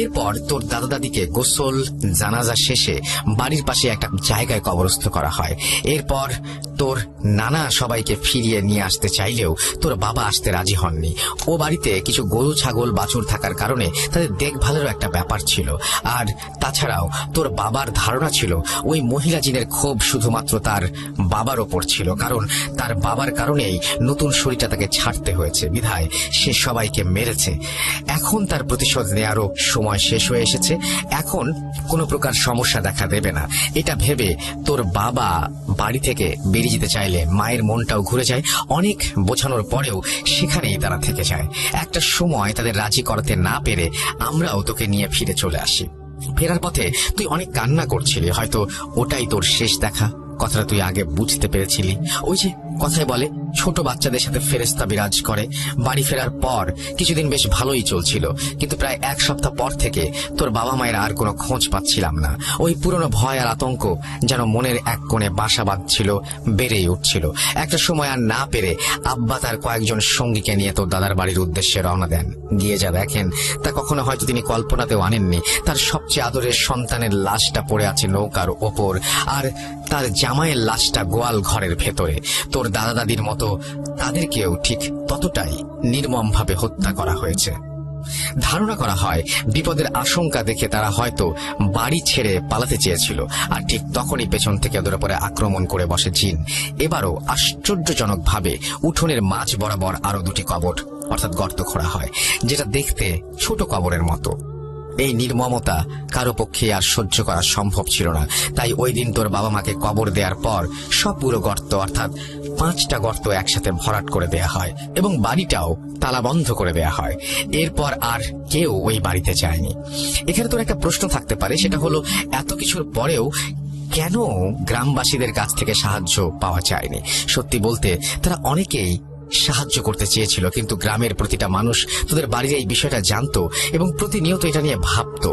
এরপর তোর দাদা দাদিকে গোসল জানাজা শেষে বাড়ির পাশে একটা জায়গায় কবরস্থ করা হয়। এরপর তোর নানা সবাইকে ফিরিয়ে নিয়ে আসতে চাইলেও তোর বাবা আসতে রাজি হননি। ও বাড়িতে কিছু গরু, ছাগল, বাছুর থাকার কারণে তাদের দেখভালেরও একটা ব্যাপার ছিল। আর তাছাড়াও তোর বাবার ধারণা ছিল ওই মহিলা জিনের ক্ষোভ শুধুমাত্র তার বাবার ওপর ছিল, কারণ তার বাবার কারণেই নতুন শরীরটা তাকে ছাড়তে হয়েছে, বিধায় সে সবাইকে মেরেছে। এখন তার প্রতিশোধ নেয়ারও সময় শেষ হয়ে এসেছে। এখন কোনো প্রকার সমস্যা দেখা দেবে না, এটা ভেবে তোর বাবা বাড়ি থেকে বেরিয়ে যেতে চাইলে মায়ের মনটাও ঘুরে যায়। অনেক বোঝানোর পরেও সেখানেই তারা থেকে যায়। একটা সময় তাদের রাজি করাতে না পেরে আমরাও তোকে নিয়ে ফিরে চলে আসি। ফেরার পথে তুই অনেক কান্না করছিলি, হয়তো ওটাই তোর শেষ দেখা। কথাটা তুই আগে বুঝতে পেরেছিলি। ওই যে কথায় বলে, ছোট বাচ্চাদের সাথে ফেরেশতা বিরাজ করে। বাড়ি ফেরার পর কিছুদিন বেশ ভালোই চলছিল, কিন্তু প্রায় 1 সপ্তাহ পর থেকে তোর বাবা মায়ের আর কোনো খোঁজ পাচ্ছিলাম না। ওই পুরনো ভয় আর আতঙ্ক যেন মনের এক কোণে বাসা বাঁধছিল, বেড়েই উঠছিল। একটা সময় আর না পেরে আব্বা তার কয়েকজন সঙ্গীকে নিয়ে তোর দাদার বাড়ির উদ্দেশ্যে রওনা দেন। গিয়ে যা দেখেন তা কখনো হয়তো তিনি কল্পনাতেও আনেননি। তার সবচেয়ে আদরের সন্তানের লাশটা পড়ে আছে নৌকার ওপর, আর তার জামাইয়ের লাশটা গোয়াল ঘরের ভেতরে। তোর দাদা দাদির মতো তাদেরকেও ঠিক ততটাই নির্মম ভাবে হত্যা করা হয়েছে। ধারণা করা হয় বিপদের আশঙ্কা দেখে তারা হয়তো বাড়ি ছেড়ে পালাতে চেয়েছিল, আর ঠিক তখনই পেছন থেকে ওদের উপরে আক্রমণ করে বসে জিন। এবারও আশ্চর্যজনক ভাবে উঠোনের মাঝ বরাবর আরো 2টি কবর অর্থাৎ গর্ত খোঁড়া হয়, যেটা দেখতে ছোট কবরের মতো। এই নির্মমতা কারো পক্ষে আর সহ্য করা সম্ভব ছিল না। তাই ওই দিন তোর বাবা মাকে কবর দেওয়ার পর সবগুলো গর্ত অর্থাৎ 5টা গর্ত একসাথে ভরাট করে দেয়া হয় এবং বাড়িটাও তালা বন্ধ করে দেয়া হয়। এরপর আর কেউ ওই বাড়িতে যায়নি। এখানে তোর একটা প্রশ্ন থাকতে পারে, সেটা হলো এত কিছুর পরেও কেন গ্রামবাসীদের কাছ থেকে সাহায্য পাওয়া যায়নি? সত্যি বলতে তারা অনেকেই সাহায্য করতে চেয়েছিল, কিন্তু গ্রামের প্রতিটা মানুষ তোদের বাড়ির এই বিষয়টা জানতো এবং প্রতিনিয়ত এটা নিয়ে ভাবতো।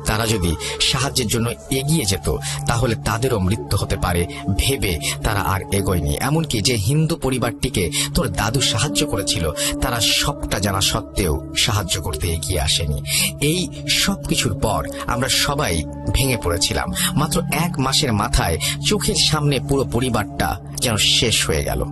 তারা যদি সাহায্যের জন্য এগিয়ে যেত তাহলে তাদেরও মৃত্যু হতে পারে ভেবে তারা আর এগোয়নি। এমনকি যে হিন্দু পরিবারটিকে তোর দাদু সাহায্য করেছিল তারা সবটা জানা সত্ত্বেও সাহায্য করতে এগিয়ে আসেনি। এই সব কিছুর পর আমরা সবাই ভেঙে পড়েছিলাম। মাত্র 1 মাসের মাথায় চোখের সামনে পুরো পরিবারটা যেন শেষ হয়ে গেল।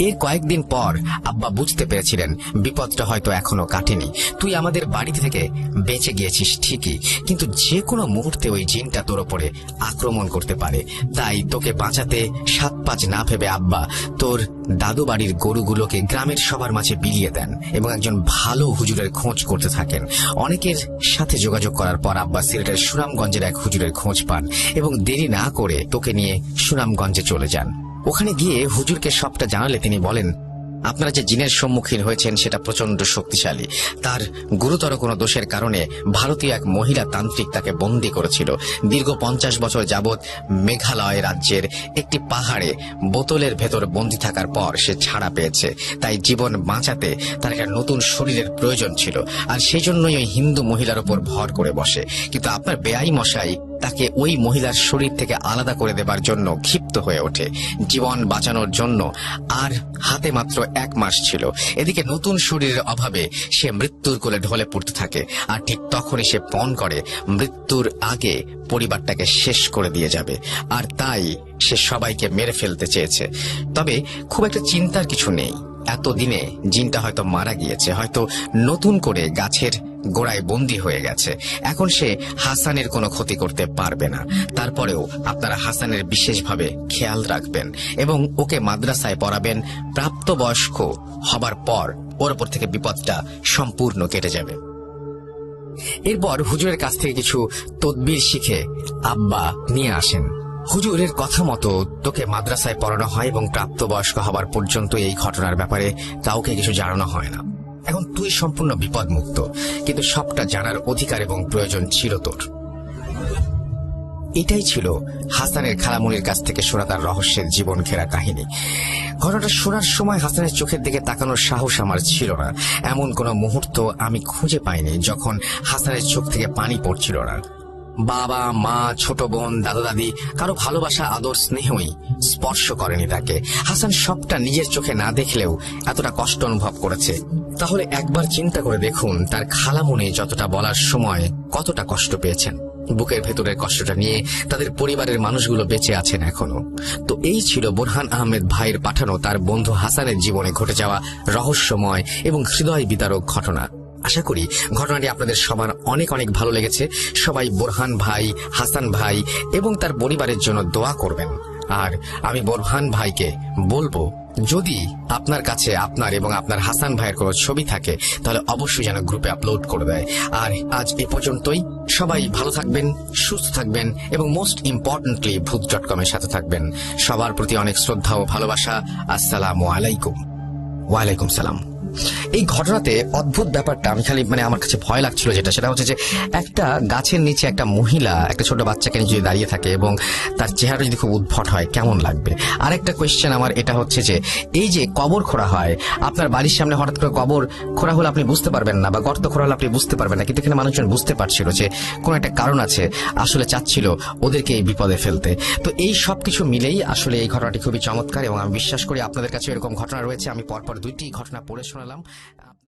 এর কয়েকদিন পর আব্বা বুঝতে পেরেছিলেন বিপদটা হয়তো এখনো কাটেনি। তুই আমাদের বাড়ি থেকে বেঁচে গিয়েছিস ঠিকই, কিন্তু যে কোনো মুহূর্তে ওই জিনটা তোর ওপরে আক্রমণ করতে পারে। তাই তোকে বাঁচাতে 7-5 না ভেবে আব্বা তোর দাদু বাড়ির গরুগুলোকে গ্রামের সবার মাঝে বিলিয়ে দেন এবং একজন ভালো হুজুরের খোঁজ করতে থাকেন। অনেকের সাথে যোগাযোগ করার পর আব্বা সিলেটের সুনামগঞ্জের এক হুজুরের খোঁজ পান এবং দেরি না করে তোকে নিয়ে সুনামগঞ্জে চলে যান। ওখানে গিয়ে হুজুরকে সবটা জানালে তিনি বলেন, আপনারা যে জিনের সম্মুখীন হয়েছেন সেটা প্রচন্ড শক্তিশালী। তার গুরুতর কোনো দোষের কারণে ভারতীয় এক মহিলা তান্ত্রিক তাকে বন্দী করেছিল। দীর্ঘ 50 বছর যাবৎ মেঘালয় রাজ্যের একটি পাহাড়ে বোতলের ভেতর বন্দী থাকার পর সে ছাড়া পেয়েছে। তাই জীবন বাঁচাতে তার একটা নতুন শরীরের প্রয়োজন ছিল, আর সেই জন্যই ওই হিন্দু মহিলার উপর ভর করে বসে। কিন্তু আপনার বেআই মশাই তাকে ওই মহিলার শরীর থেকে আলাদা করে দেবার জন্য ক্ষিপ্ত হয়ে ওঠে জীবন বাঁচানোর জন্য। আর হাতে মাত্র 1 মাস ছিল। এদিকে নতুন শরীরের অভাবে সে মৃত্যুর কোলে ঢলে পড়তে থাকে। আর ঠিক তখনই সে পণ করে মৃত্যুর আগে পরিবারটাকে শেষ করে দিয়ে যাবে। আর তাই সে সবাইকে মেরে ফেলতে চেয়েছে। তবে খুব একটা চিন্তার কিছু নেই। এতদিনে জিনটা হয়তো মারা গিয়েছে, হয়তো নতুন করে গাছের গোড়ায় বন্দী হয়ে গেছে। এখন সে হাসানের কোনো ক্ষতি করতে পারবে না। তারপরেও আপনারা হাসানের বিশেষভাবে খেয়াল রাখবেন এবং ওকে মাদ্রাসায় পড়াবেন। প্রাপ্তবয়স্ক হবার পর ওর উপর থেকে বিপদটা সম্পূর্ণ কেটে যাবে। এরপর হুজুরের কাছ থেকে কিছু তদবির শিখে আব্বা নিয়ে আসেন। হুজুরের কথা মতো তোকে মাদ্রাসায় পড়ানো হয় এবং প্রাপ্তবয়স্ক হবার পর্যন্ত এই ঘটনার ব্যাপারে কাউকে কিছু জানানো হয় না। এখন তুই সম্পূর্ণ বিপদমুক্ত, কিন্তু সবটা জানার অধিকার এবং প্রয়োজন ছিল তোর। এটাই ছিল হাসানের খালামুনির কাছ থেকে শোনা তার রহস্যের জীবন ঘেরা কাহিনী। ঘটনাটা শোনার সময় হাসানের চোখের দিকে তাকানোর সাহস আমার ছিল না। এমন কোনো মুহূর্ত আমি খুঁজে পাইনি যখন হাসানের চোখ থেকে পানি পড়ছিল না। বাবা, মা, ছোট বোন, দাদা দাদি কারো ভালোবাসা, আদর, স্নেহই স্পর্শ করেনি তাকে। হাসান সবটা নিজের চোখে না দেখলেও এতটা কষ্ট অনুভব করেছে। তাহলে একবার চিন্তা করে দেখুন তার খালামুনি যতটা বলার সময় কতটা কষ্ট পেয়েছেন। বুকের ভেতরের কষ্টটা নিয়ে তাদের পরিবারের মানুষগুলো বেঁচে আছেন এখনো। তো এই ছিল বোরহান আহমেদ ভাইয়ের পাঠানো তার বন্ধু হাসানের জীবনে ঘটে যাওয়া রহস্যময় এবং হৃদয় বিদারক ঘটনা। আশা করি ঘটনাটি আপনাদের সবার অনেক অনেক ভালো লেগেছে। সবাই বোরহান ভাই, হাসান ভাই এবং তার পরিবারের জন্য দোয়া করবেন। আর আমি বোরহান ভাইকে বলবো, যদি আপনার কাছে আপনার এবং আপনার হাসান ভাইয়ের কোনো ছবি থাকে তাহলে অবশ্যই যেন গ্রুপে আপলোড করে দেয়। আর আজ এ পর্যন্তই। সবাই ভালো থাকবেন, সুস্থ থাকবেন এবং মোস্ট ইম্পর্টেন্টলি ভূত.com এর সাথে থাকবেন। সবার প্রতি অনেক শ্রদ্ধা ও ভালোবাসা। আসসালামু আলাইকুম। ওয়ালাইকুম সালাম। এই ঘটনাতে অদ্ভুত ব্যাপারটা আমি খালি আমার কাছে ভয় লাগছিল, সেটা হচ্ছে যে একটা গাছের নিচে একটা মহিলা একটা ছোট বাচ্চাকে নিয়ে যদি দাঁড়িয়ে থাকে এবং তার চেহারা যদি খুব উদ্ভট হয় কেমন লাগবে। আরেকটা কোয়েশ্চেন আমার এটা হচ্ছে যে এই যে কবর খোঁড়া হয়, আপনার বাড়ির সামনে হঠাৎ করে কবর খোঁড়া হলে আপনি বুঝতে পারবেন না, বা গর্ত খোঁড়া হলে আপনি বুঝতে পারবেন না, কিন্তু এখানে মানুষজন বুঝতে পারছিল যে কোনো একটা কারণ আছে, আসলে চাচ্ছিল ওদেরকে এই বিপদে ফেলতে। তো এই সবকিছু মিলেই আসলে এই ঘটনাটি খুবই চমৎকার এবং আমি বিশ্বাস করি আপনাদের কাছে এরকম ঘটনা রয়েছে। আমি পরপর 2টি ঘটনা পড়ে শোনালাম।